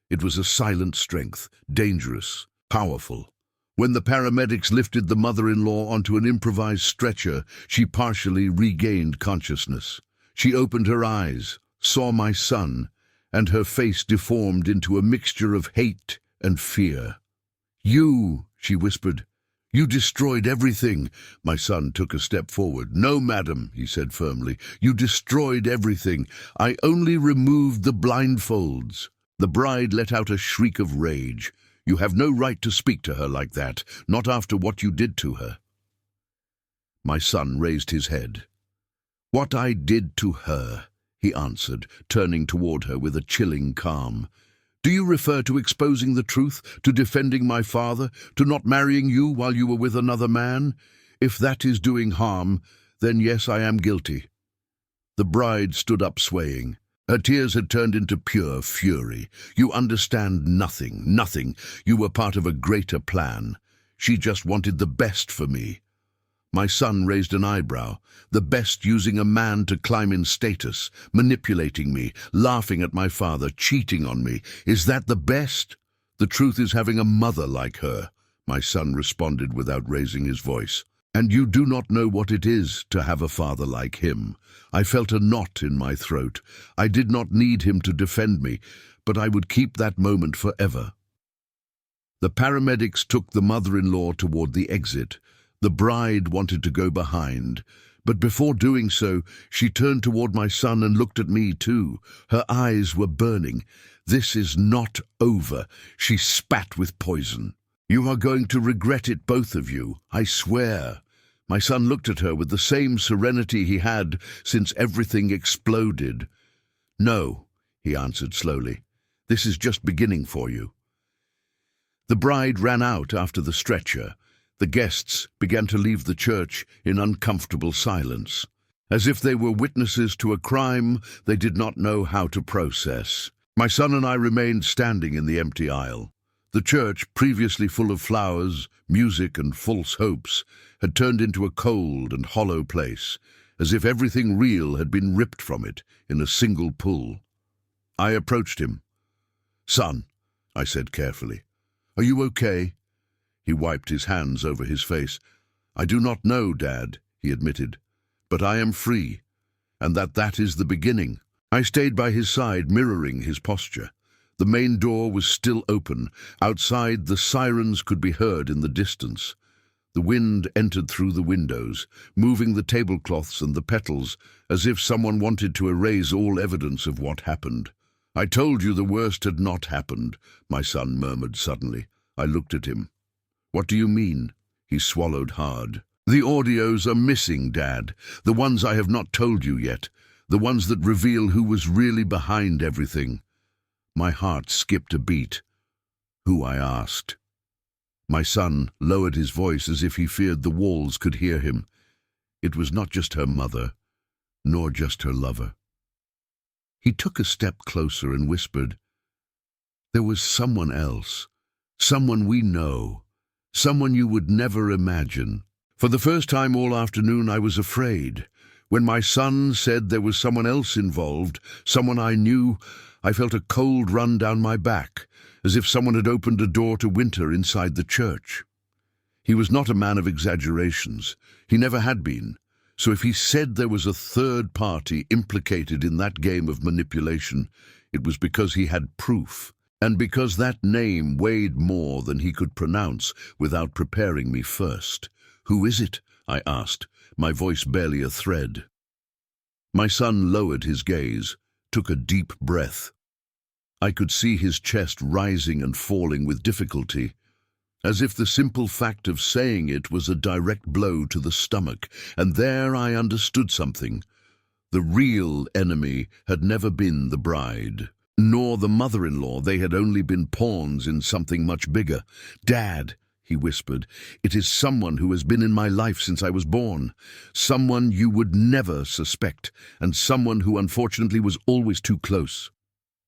A: It was a silent strength, dangerous, powerful. When the paramedics lifted the mother-in-law onto an improvised stretcher, she partially regained consciousness. She opened her eyes, saw my son, and her face deformed into a mixture of hate and fear. "You," she whispered, "you destroyed everything." My son took a step forward. "No, madam," he said firmly, "you destroyed everything. I only removed the blindfolds." The bride let out a shriek of rage. "You have no right to speak to her like that, not after what you did to her." My son raised his head. "What I did to her," he answered, turning toward her with a chilling calm. "Do you refer to exposing the truth, to defending my father, to not marrying you while you were with another man? If that is doing harm, then yes, I am guilty." The bride stood up swaying. Her tears had turned into pure fury. "You understand nothing, nothing. You were part of a greater plan. She just wanted the best for me." My son raised an eyebrow. "The best using a man to climb in status, manipulating me, laughing at my father, cheating on me. Is that the best? The truth is having a mother like her," my son responded without raising his voice. "And you do not know what it is to have a father like him." I felt a knot in my throat. I did not need him to defend me, but I would keep that moment forever. The paramedics took the mother-in-law toward the exit. The bride wanted to go behind, but before doing so, she turned toward my son and looked at me too. Her eyes were burning. "This is not over," she spat with poison. "You are going to regret it, both of you, I swear." My son looked at her with the same serenity he had since everything exploded. "No," he answered slowly. "This is just beginning for you." The bride ran out after the stretcher. The guests began to leave the church in uncomfortable silence, as if they were witnesses to a crime they did not know how to process. My son and I remained standing in the empty aisle. The church, previously full of flowers, music, and false hopes, had turned into a cold and hollow place, as if everything real had been ripped from it in a single pull. I approached him. "Son," I said carefully, "are you okay?" He wiped his hands over his face. "I do not know, Dad," he admitted, "but I am free, and that is the beginning." I stayed by his side, mirroring his posture. The main door was still open. Outside, the sirens could be heard in the distance. The wind entered through the windows, moving the tablecloths and the petals, as if someone wanted to erase all evidence of what happened. "I told you the worst had not happened," my son murmured suddenly. I looked at him. "What do you mean?" He swallowed hard. "The audios are missing, Dad. The ones I have not told you yet. The ones that reveal who was really behind everything." My heart skipped a beat. "Who?" I asked. My son lowered his voice as if he feared the walls could hear him. It was not just her mother, nor just her lover. He took a step closer and whispered, "There was someone else, someone we know, someone you would never imagine." For the first time all afternoon I was afraid. When my son said there was someone else involved, someone I knew, I felt a cold run down my back, as if someone had opened a door to winter inside the church. He was not a man of exaggerations. He never had been. So if he said there was a third party implicated in that game of manipulation, it was because he had proof, and because that name weighed more than he could pronounce without preparing me first. "Who is it?" I asked, my voice barely a thread. My son lowered his gaze, took a deep breath. I could see his chest rising and falling with difficulty, as if the simple fact of saying it was a direct blow to the stomach, and there I understood something. The real enemy had never been the bride, nor the mother-in-law. They had only been pawns in something much bigger. "Dad," he whispered, "it is someone who has been in my life since I was born. Someone you would never suspect, and someone who unfortunately was always too close."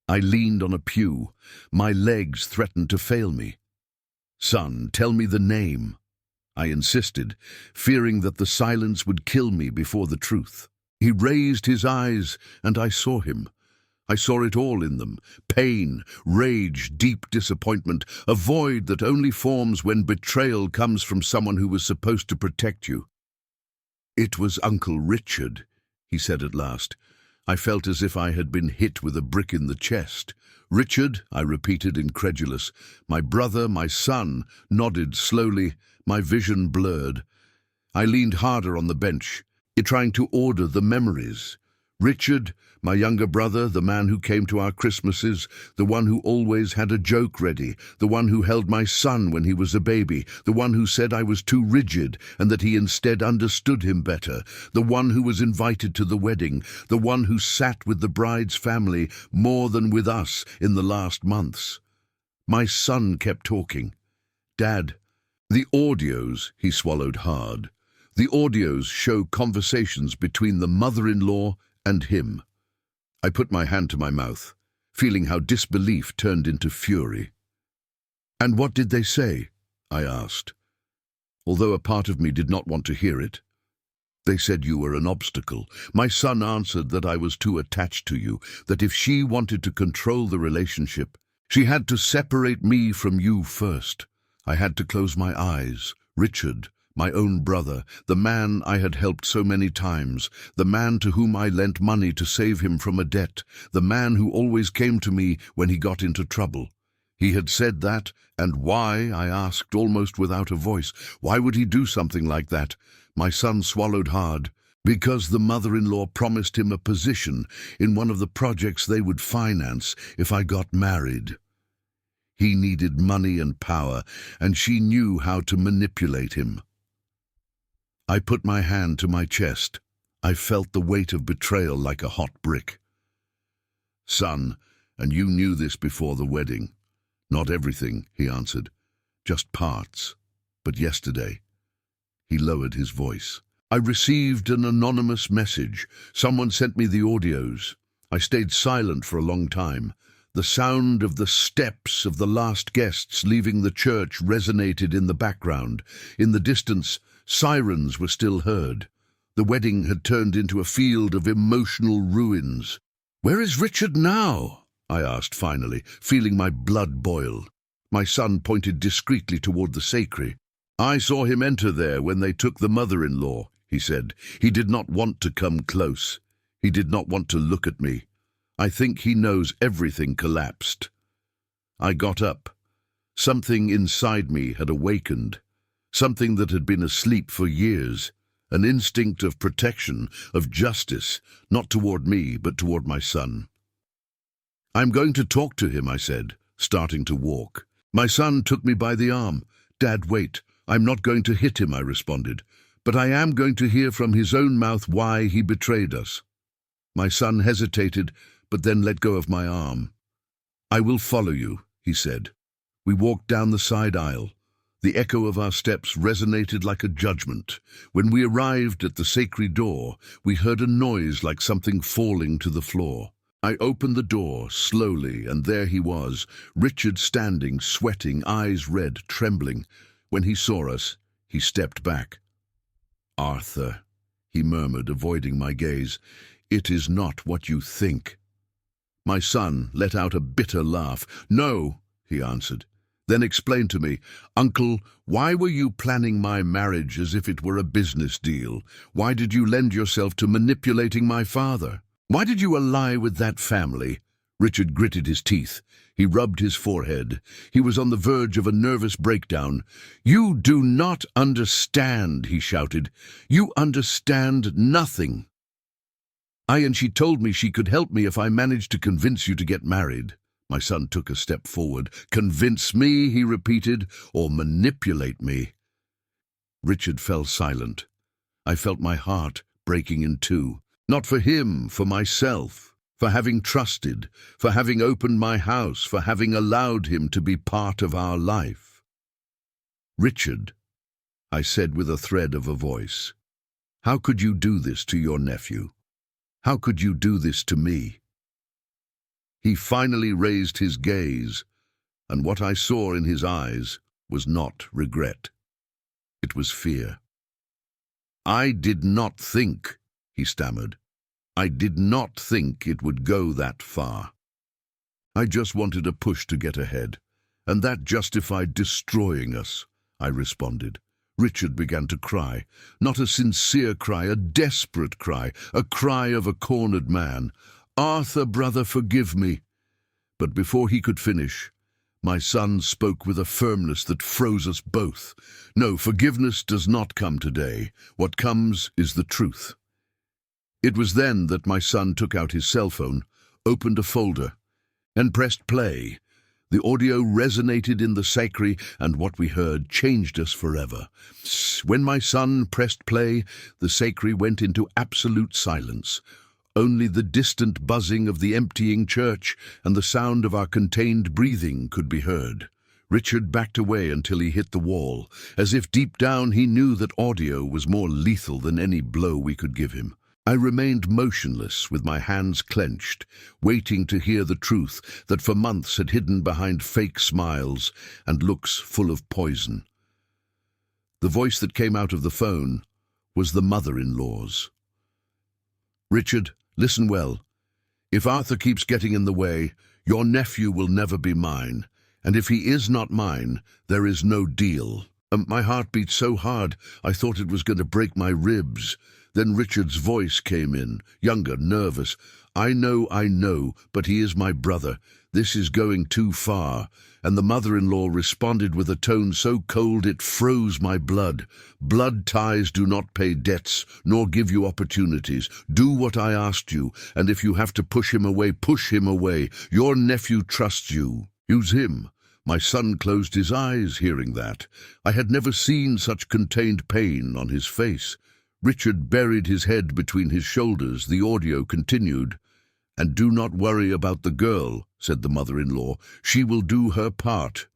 A: I leaned on a pew. My legs threatened to fail me. "Son, tell me the name," I insisted, fearing that the silence would kill me before the truth. He raised his eyes, and I saw him. I saw it all in them: pain, rage, deep disappointment, a void that only forms when betrayal comes from someone who was supposed to protect you. "It was Uncle Richard," he said at last. I felt as if I had been hit with a brick in the chest. "Richard," I repeated, incredulous. My brother, my son, nodded slowly, my vision blurred. I leaned harder on the bench, trying to order the memories. "Richard, my younger brother, the man who came to our Christmases, the one who always had a joke ready, the one who held my son when he was a baby, the one who said I was too rigid and that he instead understood him better, the one who was invited to the wedding, the one who sat with the bride's family more than with us in the last months." My son kept talking. "Dad, the audios," he swallowed hard. "The audios show conversations between the mother-in-law and him." I put my hand to my mouth, feeling how disbelief turned into fury. "And what did they say?" I asked, although a part of me did not want to hear it. "They said you were an obstacle." My son answered that I was too attached to you, that if she wanted to control the relationship, she had to separate me from you first. I had to close my eyes. Richard, my own brother, the man I had helped so many times, the man to whom I lent money to save him from a debt, the man who always came to me when he got into trouble. He had said that, and why, I asked almost without a voice. Why would he do something like that? My son swallowed hard. Because the mother-in-law promised him a position in one of the projects they would finance if I got married. He needed money and power, and she knew how to manipulate him. I put my hand to my chest. I felt the weight of betrayal like a hot brick. "Son, and you knew this before the wedding." "Not everything," he answered. "Just parts. But yesterday." He lowered his voice. "I received an anonymous message. Someone sent me the audios. I stayed silent for a long time. The sound of the steps of the last guests leaving the church resonated in the background. In the distance, sirens were still heard. The wedding had turned into a field of emotional ruins. "Where is Richard now?" I asked finally, feeling my blood boil. My son pointed discreetly toward the sacristy. "I saw him enter there when they took the mother-in-law," he said. "He did not want to come close. He did not want to look at me. I think he knows everything collapsed." I got up. Something inside me had awakened, something that had been asleep for years, an instinct of protection, of justice, not toward me, but toward my son. "I'm going to talk to him," I said, starting to walk. My son took me by the arm. "Dad, wait. I'm not going to hit him," I responded, "but I am going to hear from his own mouth why he betrayed us." My son hesitated, but then let go of my arm. "I will follow you," he said. We walked down the side aisle. The echo of our steps resonated like a judgment. When we arrived at the sacristy door, we heard a noise like something falling to the floor. I opened the door slowly, and there he was, Richard standing, sweating, eyes red, trembling. When he saw us, he stepped back. "Arthur," he murmured, avoiding my gaze, "it is not what you think." My son let out a bitter laugh. "No," he answered. "Then explain to me, Uncle, why were you planning my marriage as if it were a business deal? Why did you lend yourself to manipulating my father? Why did you ally with that family?" Richard gritted his teeth. He rubbed his forehead. He was on the verge of a nervous breakdown. "You do not understand," he shouted. "You understand nothing. And she told me she could help me if I managed to convince you to get married." My son took a step forward. "Convince me," he repeated, "or manipulate me." Richard fell silent. I felt my heart breaking in two. Not for him, for myself, for having trusted, for having opened my house, for having allowed him to be part of our life. "Richard," I said with a thread of a voice, "how could you do this to your nephew? How could you do this to me?" He finally raised his gaze, and what I saw in his eyes was not regret. It was fear. "I did not think," he stammered. "I did not think it would go that far. I just wanted a push to get ahead, and that justified destroying us," I responded. Richard began to cry, not a sincere cry, a desperate cry, a cry of a cornered man. "Arthur, brother, forgive me." But before he could finish, my son spoke with a firmness that froze us both. "No, forgiveness does not come today. What comes is the truth." It was then that my son took out his cell phone, opened a folder, and pressed play. The audio resonated in the sacristy, and what we heard changed us forever. When my son pressed play, the sacristy went into absolute silence. Only the distant buzzing of the emptying church and the sound of our contained breathing could be heard. Richard backed away until he hit the wall, as if deep down he knew that audio was more lethal than any blow we could give him. I remained motionless, with my hands clenched, waiting to hear the truth that for months had hidden behind fake smiles and looks full of poison. The voice that came out of the phone was the mother-in-law's. "Richard, listen well. If Arthur keeps getting in the way, your nephew will never be mine. And if he is not mine, there is no deal." My heart beat so hard, I thought it was going to break my ribs. Then Richard's voice came in, younger, nervous. I know, but he is my brother. This is going too far." And the mother-in-law responded with a tone so cold it froze my blood. "Blood ties do not pay debts, nor give you opportunities. Do what I asked you, and if you have to push him away, push him away. Your nephew trusts you. Use him." My son closed his eyes, hearing that. I had never seen such contained pain on his face. Richard buried his head between his shoulders. The audio continued. "And do not worry about the girl," said the mother-in-law. "She will do her part.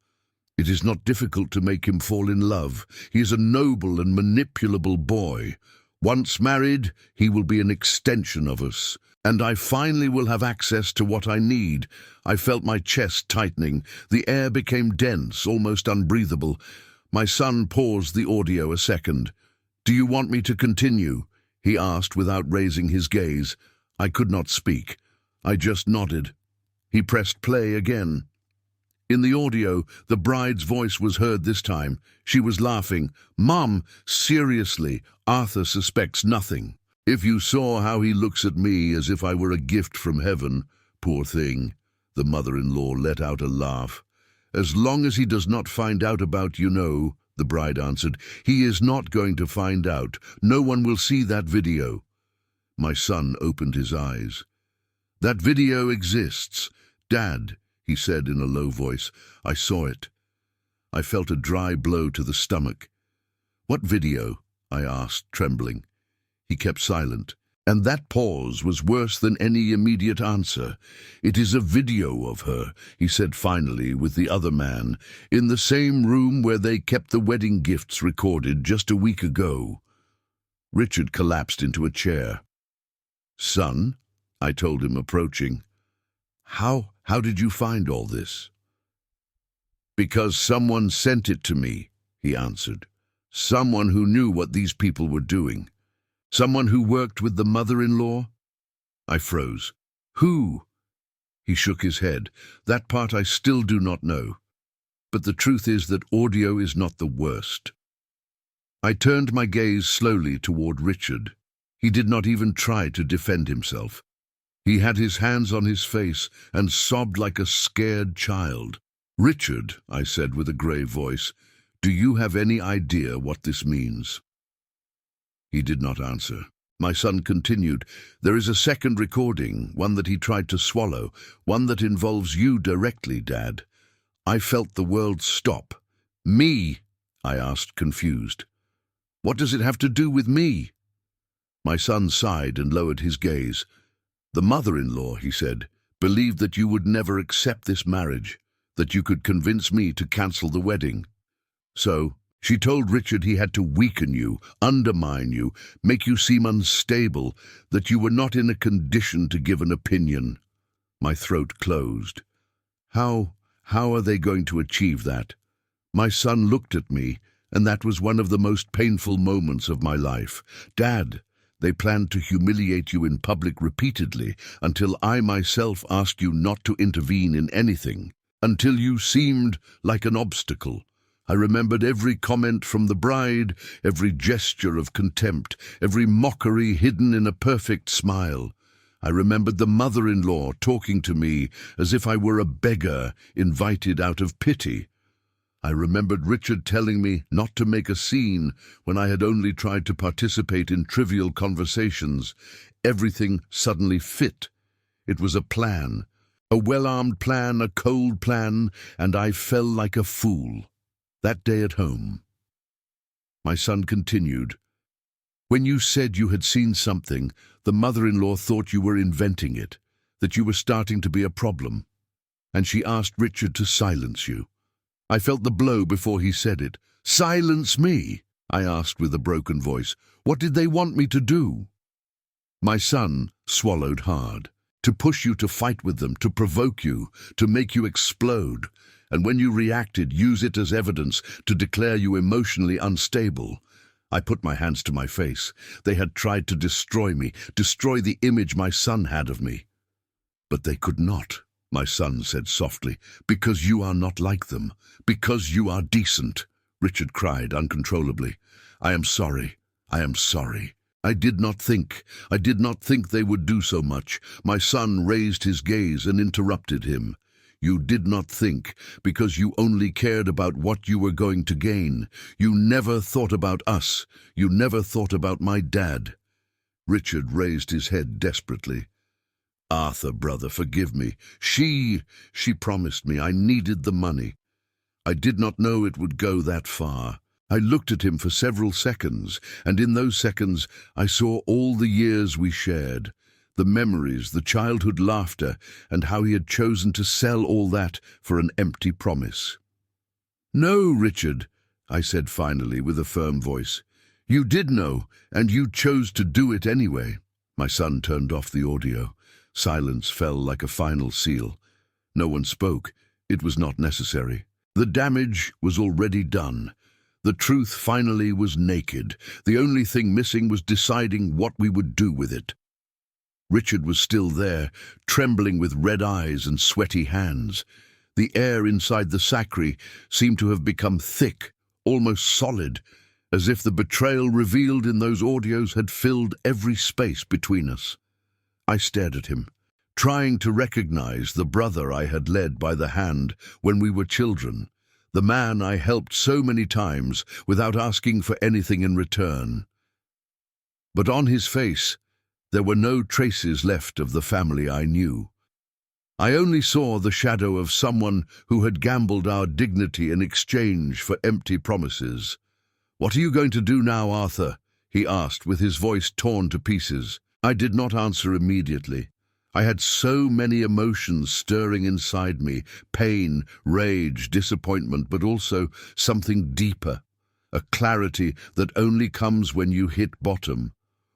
A: It is not difficult to make him fall in love. He is a noble and manipulable boy. Once married, he will be an extension of us. And I finally will have access to what I need. I felt my chest tightening. The air became dense, almost unbreathable. My son paused the audio a second. "Do you want me to continue?" he asked without raising his gaze. I could not speak. I just nodded. He pressed play again. In the audio, the bride's voice was heard this time. She was laughing. "Mom, seriously, Arthur suspects nothing. If you saw how he looks at me as if I were a gift from heaven, poor thing." The mother-in-law let out a laugh. "As long as he does not find out about you, the bride answered. "He is not going to find out. No one will see that video." My son opened his eyes. "That video exists. Dad," he said in a low voice, "I saw it." I felt a dry blow to the stomach. "What video?" I asked, trembling. He kept silent, and that pause was worse than any immediate answer. "It is a video of her," he said finally, "with the other man, in the same room where they kept the wedding gifts recorded just a week ago." Richard collapsed into a chair. "Son," I told him, approaching, How did you find all this?" "Because someone sent it to me," he answered. "Someone who knew what these people were doing. Someone who worked with the mother-in-law." I froze. "Who?" He shook his head. "That part I still do not know. But the truth is that audio is not the worst." I turned my gaze slowly toward Richard. He did not even try to defend himself. He had his hands on his face and sobbed like a scared child. "Richard," I said with a grave voice, "do you have any idea what this means?" He did not answer. My son continued, "There is a second recording, one that he tried to swallow, one that involves you directly, Dad." I felt the world stop. "Me?" I asked, confused. "What does it have to do with me?" My son sighed and lowered his gaze. "The mother-in-law," he said, "believed that you would never accept this marriage, that you could convince me to cancel the wedding. So she told Richard he had to weaken you, undermine you, make you seem unstable, that you were not in a condition to give an opinion." My throat closed. How are they going to achieve that? My son looked at me, and that was one of the most painful moments of my life. "Dad, they planned to humiliate you in public repeatedly until I myself asked you not to intervene in anything, until you seemed like an obstacle. I remembered every comment from the bride, every gesture of contempt, every mockery hidden in a perfect smile. I remembered the mother-in-law talking to me as if I were a beggar invited out of pity. I remembered Richard telling me not to make a scene when I had only tried to participate in trivial conversations. Everything suddenly fit. It was a plan, a well-armed plan, a cold plan, and I fell like a fool. That day at home. My son continued, "When you said you had seen something, the mother-in-law thought you were inventing it, that you were starting to be a problem, and she asked Richard to silence you. I felt the blow before he said it. 'Silence me?' I asked with a broken voice. 'What did they want me to do?' My son swallowed hard. 'To push you to fight with them, to provoke you, to make you explode. And when you reacted, use it as evidence to declare you emotionally unstable.' I put my hands to my face. They had tried to destroy me, destroy the image my son had of me. But they could not, my son said softly, because you are not like them, because you are decent." Richard cried uncontrollably. "I am sorry. I am sorry. I did not think they would do so much." My son raised his gaze and interrupted him. "You did not think, because you only cared about what you were going to gain. You never thought about us. You never thought about my dad." Richard raised his head desperately. "Arthur, brother, forgive me. She promised me I needed the money. I did not know it would go that far." I looked at him for several seconds, and in those seconds I saw all the years we shared, the memories, the childhood laughter, and how he had chosen to sell all that for an empty promise. "No, Richard," I said finally with a firm voice. "You did know, and you chose to do it anyway." My son turned off the audio. Silence fell like a final seal. No one spoke. It was not necessary. The damage was already done. The truth finally was naked. The only thing missing was deciding what we would do with it. Richard was still there, trembling with red eyes and sweaty hands. The air inside the sacristy seemed to have become thick, almost solid, as if the betrayal revealed in those audios had filled every space between us. I stared at him, trying to recognize the brother I had led by the hand when we were children, the man I helped so many times without asking for anything in return. But on his face, there were no traces left of the family I knew. I only saw the shadow of someone who had gambled our dignity in exchange for empty promises. "What are you going to do now, Arthur?" he asked, with his voice torn to pieces. I did not answer immediately. I had so many emotions stirring inside me, pain, rage, disappointment, but also something deeper, a clarity that only comes when you hit bottom,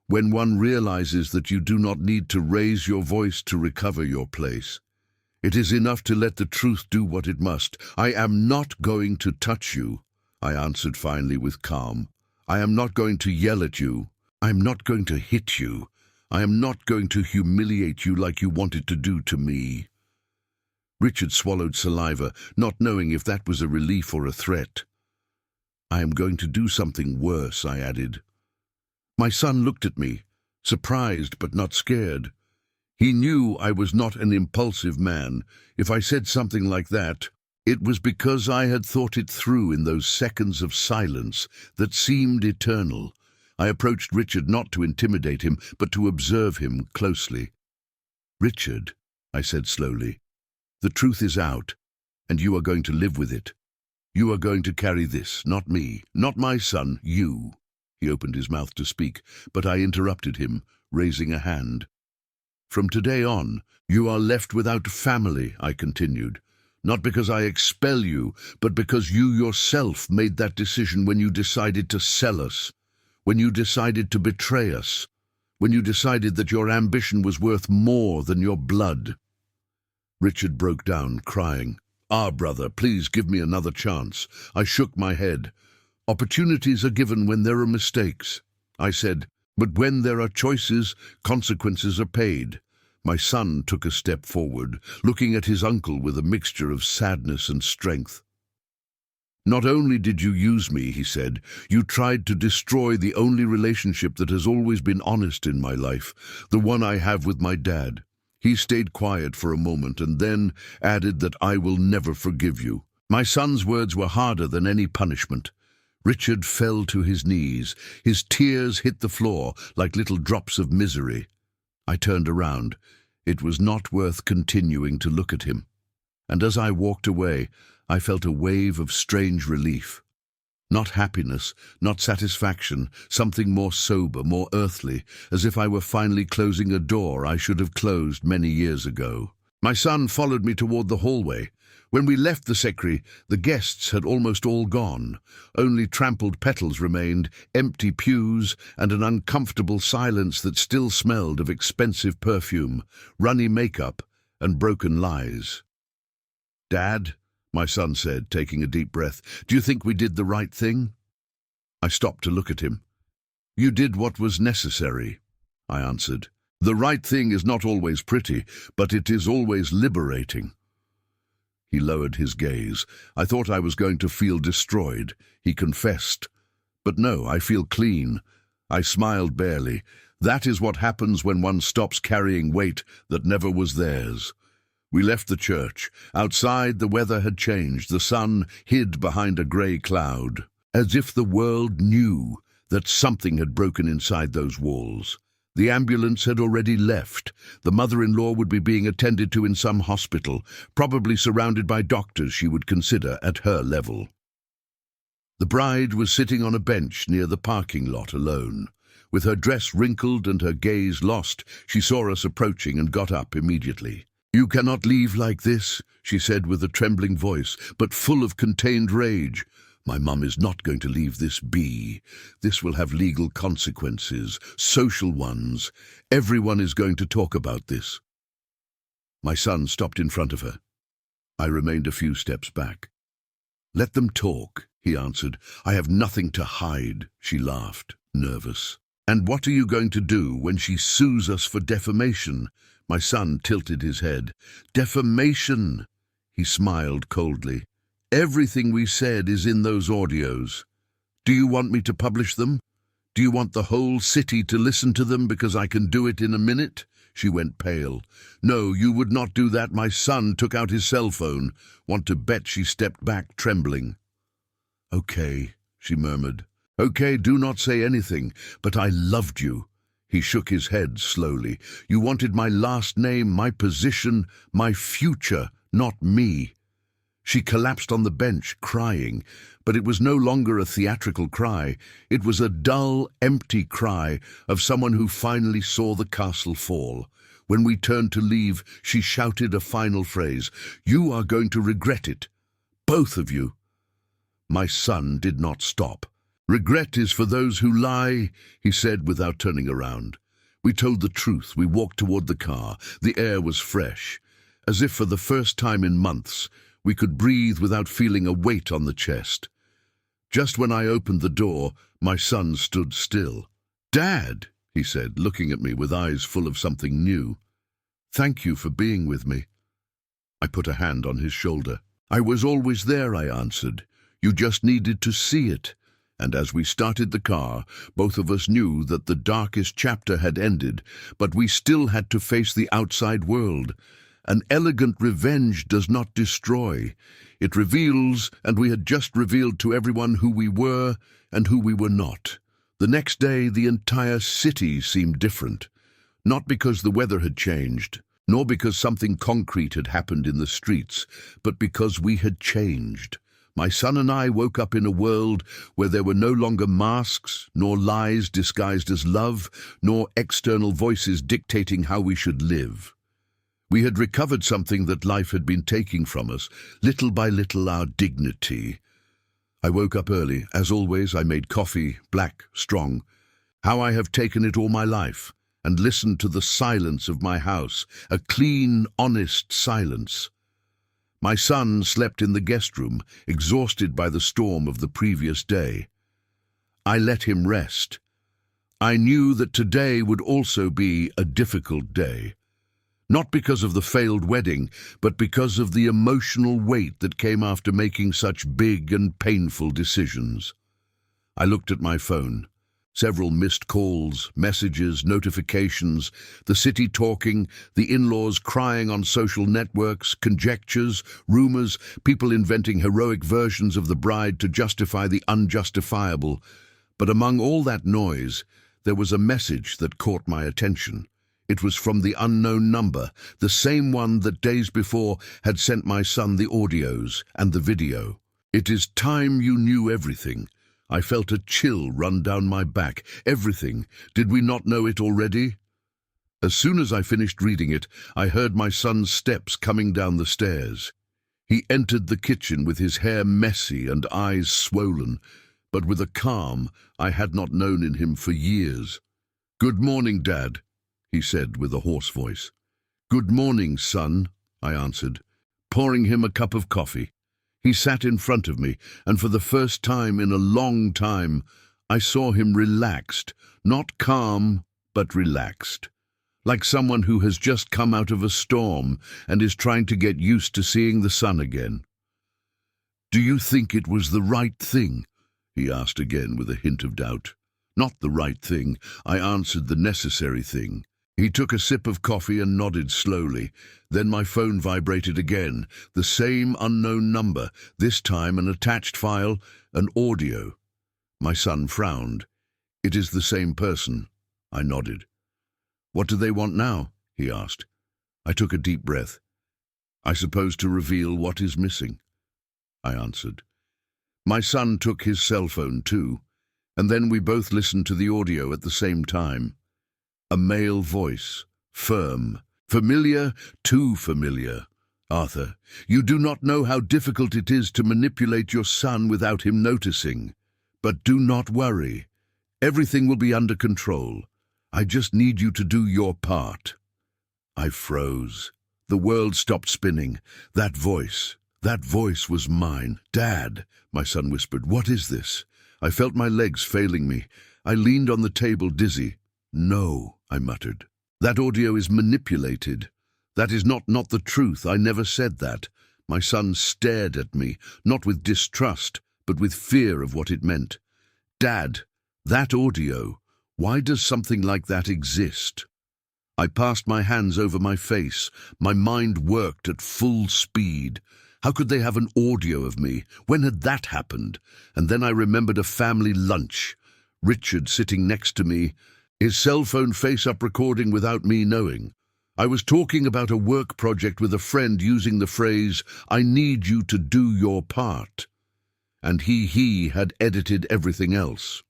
A: when one realizes that you do not need to raise your voice to recover your place. It is enough to let the truth do what it must. "I am not going to touch you," I answered finally with calm. "I am not going to yell at you. I am not going to hit you. I am not going to humiliate you like you wanted to do to me." Richard swallowed saliva, not knowing if that was a relief or a threat. "I am going to do something worse," I added. My son looked at me, surprised but not scared. He knew I was not an impulsive man. If I said something like that, it was because I had thought it through in those seconds of silence that seemed eternal. I approached Richard not to intimidate him, but to observe him closely. "Richard," I said slowly, "the truth is out, and you are going to live with it. You are going to carry this, not me, not my son, you." He opened his mouth to speak, but I interrupted him, raising a hand. "From today on, you are left without family," I continued. "Not because I expel you, but because you yourself made that decision when you decided to sell us, when you decided to betray us, when you decided that your ambition was worth more than your blood." Richard broke down, crying. Brother, please give me another chance." I shook my head. "Opportunities are given when there are mistakes," I said, "but when there are choices, consequences are paid." My son took a step forward, looking at his uncle with a mixture of sadness and strength. "Not only did you use me," he said, "you tried to destroy the only relationship that has always been honest in my life, the one I have with my dad." He stayed quiet for a moment and then added that I will never forgive you. My son's words were harder than any punishment. Richard fell to his knees. His tears hit the floor like little drops of misery. I turned around. It was not worth continuing to look at him. And as I walked away, I felt a wave of strange relief. Not happiness, not satisfaction, something more sober, more earthly, as if I were finally closing a door I should have closed many years ago. My son followed me toward the hallway. When we left the sacristy, the guests had almost all gone. Only trampled petals remained, empty pews, and an uncomfortable silence that still smelled of expensive perfume, runny makeup, and broken lies. "Dad," my son said, taking a deep breath, "do you think we did the right thing?" I stopped to look at him. "You did what was necessary," I answered. "The right thing is not always pretty, but it is always liberating." He lowered his gaze. I thought I was going to feel destroyed. He confessed. "But no, I feel clean." I smiled barely. That is what happens when one stops carrying weight that never was theirs. We left the church. Outside, the weather had changed. The sun hid behind a grey cloud, as if the world knew that something had broken inside those walls. The ambulance had already left. The mother-in-law would be being attended to in some hospital, probably surrounded by doctors she would consider at her level. The bride was sitting on a bench near the parking lot alone. With her dress wrinkled and her gaze lost, she saw us approaching and got up immediately. "You cannot leave like this," she said with a trembling voice, but full of contained rage. My mum is not going to leave this be. This will have legal consequences, social ones. Everyone is going to talk about this. My son stopped in front of her. I remained a few steps back. Let them talk, he answered. I have nothing to hide, she laughed, nervous. And what are you going to do when she sues us for defamation? My son tilted his head. Defamation, he smiled coldly. Everything we said is in those audios. Do you want me to publish them? Do you want the whole city to listen to them because I can do it in a minute? She went pale. No, you would not do that. My son took out his cell phone. Want to bet she stepped back, trembling. Okay, she murmured. Okay, do not say anything, but I loved you. He shook his head slowly. You wanted my last name, my position, my future, not me. She collapsed on the bench, crying, but it was no longer a theatrical cry. It was a dull, empty cry of someone who finally saw the castle fall. When we turned to leave, she shouted a final phrase. You are going to regret it. Both of you. My son did not stop. Regret is for those who lie, he said without turning around. We told the truth. We walked toward the car. The air was fresh. As if for the first time in months, we could breathe without feeling a weight on the chest. Just when I opened the door, my son stood still. Dad, he said, looking at me with eyes full of something new. Thank you for being with me. I put a hand on his shoulder. I was always there, I answered. You just needed to see it. And as we started the car, both of us knew that the darkest chapter had ended, but we still had to face the outside world. An elegant revenge does not destroy. It reveals, and we had just revealed to everyone who we were and who we were not. The next day, the entire city seemed different. Not because the weather had changed, nor because something concrete had happened in the streets, but because we had changed. My son and I woke up in a world where there were no longer masks, nor lies disguised as love, nor external voices dictating how we should live. We had recovered something that life had been taking from us, little by little, our dignity. I woke up early. As always, I made coffee, black, strong. How I have taken it all my life, and listened to the silence of my house, a clean, honest silence. My son slept in the guest room, exhausted by the storm of the previous day. I let him rest. I knew that today would also be a difficult day. Not because of the failed wedding, but because of the emotional weight that came after making such big and painful decisions. I looked at my phone. Several missed calls, messages, notifications, the city talking, the in-laws crying on social networks, conjectures, rumors, people inventing heroic versions of the bride to justify the unjustifiable. But among all that noise, there was a message that caught my attention. It was from the unknown number, the same one that days before had sent my son the audios and the video. It is time you knew everything. I felt a chill run down my back. Everything. Did we not know it already? As soon as I finished reading it, I heard my son's steps coming down the stairs. He entered the kitchen with his hair messy and eyes swollen, but with a calm I had not known in him for years. "Good morning, Dad," he said with a hoarse voice. "Good morning, son," I answered, pouring him a cup of coffee. He sat in front of me, and for the first time in a long time, I saw him relaxed, not calm, but relaxed, like someone who has just come out of a storm and is trying to get used to seeing the sun again. "Do you think it was the right thing?" he asked again with a hint of doubt. "Not the right thing," I answered, "the necessary thing." He took a sip of coffee and nodded slowly. Then my phone vibrated again, the same unknown number, this time an attached file, an audio. My son frowned. "It is the same person." I nodded. "What do they want now?" he asked. I took a deep breath. "I suppose to reveal what is missing," I answered. My son took his cell phone too, and then we both listened to the audio at the same time. A male voice, firm, familiar, too familiar. Arthur, you do not know how difficult it is to manipulate your son without him noticing. But do not worry. Everything will be under control. I just need you to do your part." I froze. The world stopped spinning. That voice was mine. "Dad," my son whispered, "what is this?" I felt my legs failing me. I leaned on the table, dizzy. "No," I muttered. "That audio is manipulated. That is not the truth. I never said that." My son stared at me, not with distrust, but with fear of what it meant. "Dad, that audio, why does something like that exist?" I passed my hands over my face. My mind worked at full speed. How could they have an audio of me? When had that happened? And then I remembered a family lunch. Richard sitting next to me, his cell phone face-up recording without me knowing. I was talking about a work project with a friend using the phrase, "I need you to do your part." And he had edited everything else.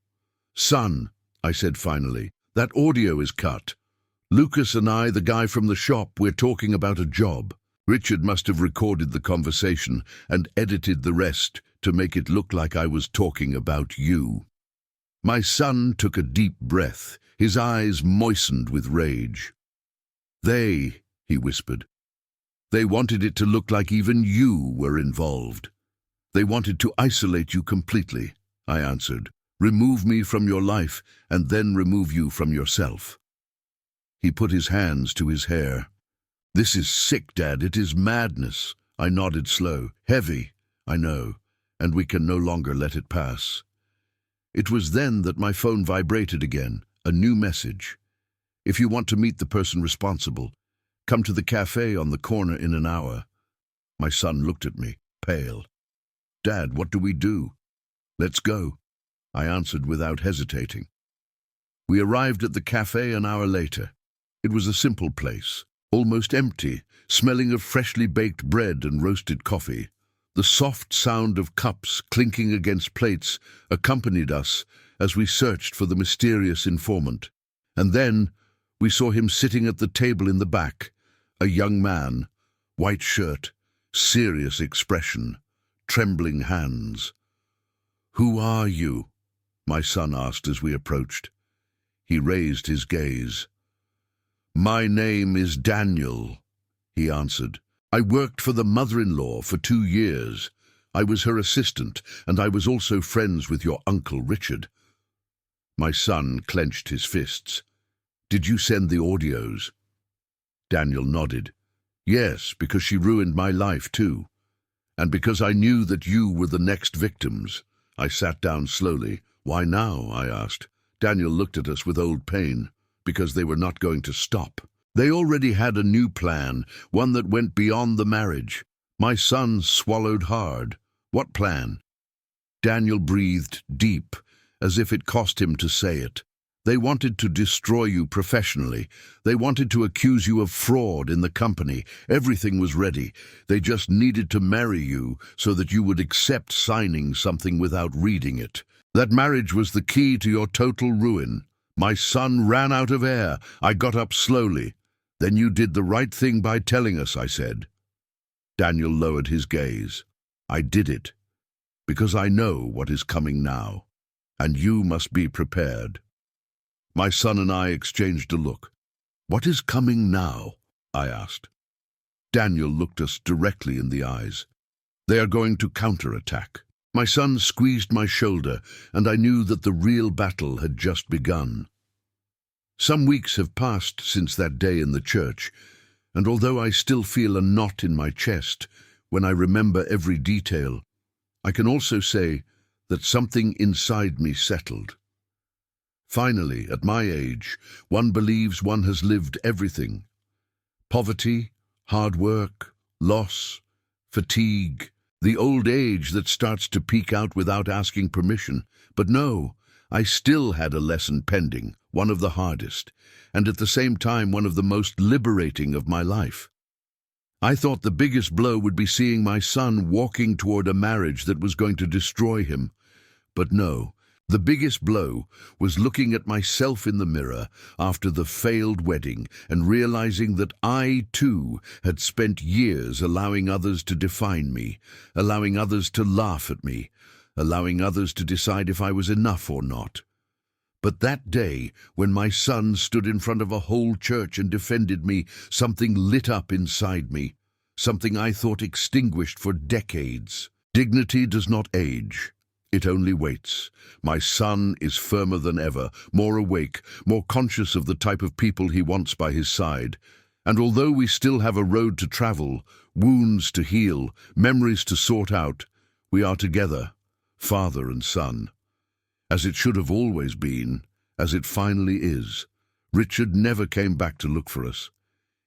A: "Son," I said finally, "that audio is cut. Lucas and I, the guy from the shop, we're talking about a job." Richard must have recorded the conversation and edited the rest to make it look like I was talking about you. My son took a deep breath, his eyes moistened with rage. He whispered. "They wanted it to look like even you were involved. They wanted to isolate you completely," I answered. "Remove me from your life and then remove you from yourself." He put his hands to his hair. "This is sick, Dad. It is madness." I nodded slow. "Heavy, I know, and we can no longer let it pass." It was then that my phone vibrated again, a new message. "If you want to meet the person responsible, come to the cafe on the corner in an hour." My son looked at me, pale. "Dad, what do we do?" "Let's go," I answered without hesitating. We arrived at the cafe an hour later. It was a simple place, almost empty, smelling of freshly baked bread and roasted coffee. The soft sound of cups clinking against plates accompanied us as we searched for the mysterious informant. And then we saw him sitting at the table in the back, a young man, white shirt, serious expression, trembling hands. "Who are you?" my son asked as we approached. He raised his gaze. "My name is Daniel," he answered. "I worked for the mother-in-law for 2 years. I was her assistant, and I was also friends with your uncle Richard." My son clenched his fists. "Did you send the audios?" Daniel nodded. "Yes, because she ruined my life too. And because I knew that you were the next victims." I sat down slowly. "Why now?" I asked. Daniel looked at us with old pain. "Because they were not going to stop. They already had a new plan, one that went beyond the marriage." My son swallowed hard. "What plan?" Daniel breathed deep, as if it cost him to say it. "They wanted to destroy you professionally. They wanted to accuse you of fraud in the company. Everything was ready. They just needed to marry you so that you would accept signing something without reading it. That marriage was the key to your total ruin." My son ran out of air. I got up slowly. "Then you did the right thing by telling us," I said. Daniel lowered his gaze. "I did it because I know what is coming now, and you must be prepared." My son and I exchanged a look. "What is coming now?" I asked. Daniel looked us directly in the eyes. "They are going to counterattack." My son squeezed my shoulder, and I knew that the real battle had just begun. Some weeks have passed since that day in the church, and although I still feel a knot in my chest when I remember every detail, I can also say that something inside me settled. Finally, at my age, one believes one has lived everything. Poverty, hard work, loss, fatigue, the old age that starts to peek out without asking permission. But no, I still had a lesson pending, one of the hardest, and at the same time one of the most liberating of my life. I thought the biggest blow would be seeing my son walking toward a marriage that was going to destroy him. But no, The biggest blow was looking at myself in the mirror after the failed wedding and realizing that I, too, had spent years allowing others to define me, allowing others to laugh at me, allowing others to decide if I was enough or not. But that day, when my son stood in front of a whole church and defended me, something lit up inside me, something I thought extinguished for decades. Dignity does not age. It only waits. My son is firmer than ever, more awake, more conscious of the type of people he wants by his side. And although we still have a road to travel, wounds to heal, memories to sort out, we are together, father and son. As it should have always been, as it finally is. Richard never came back to look for us.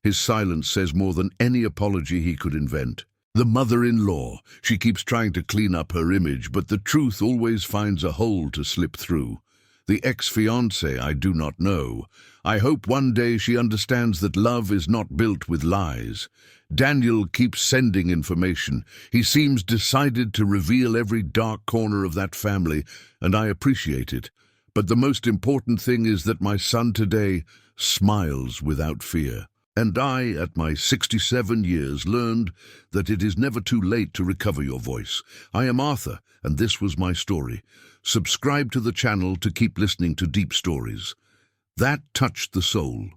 A: His silence says more than any apology he could invent. The mother-in-law, she keeps trying to clean up her image, but the truth always finds a hole to slip through. The ex-fiancé, I do not know. I hope one day she understands that love is not built with lies. Daniel keeps sending information. He seems decided to reveal every dark corner of that family, and I appreciate it. But the most important thing is that my son today smiles without fear. And I, at my 67 years, learned that it is never too late to recover your voice. I am Arthur, and this was my story. Subscribe to the channel to keep listening to deep stories. That touched the soul.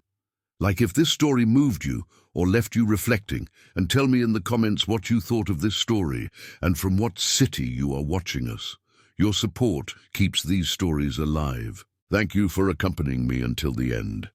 A: Like if this story moved you or left you reflecting, and tell me in the comments what you thought of this story and from what city you are watching us. Your support keeps these stories alive. Thank you for accompanying me until the end.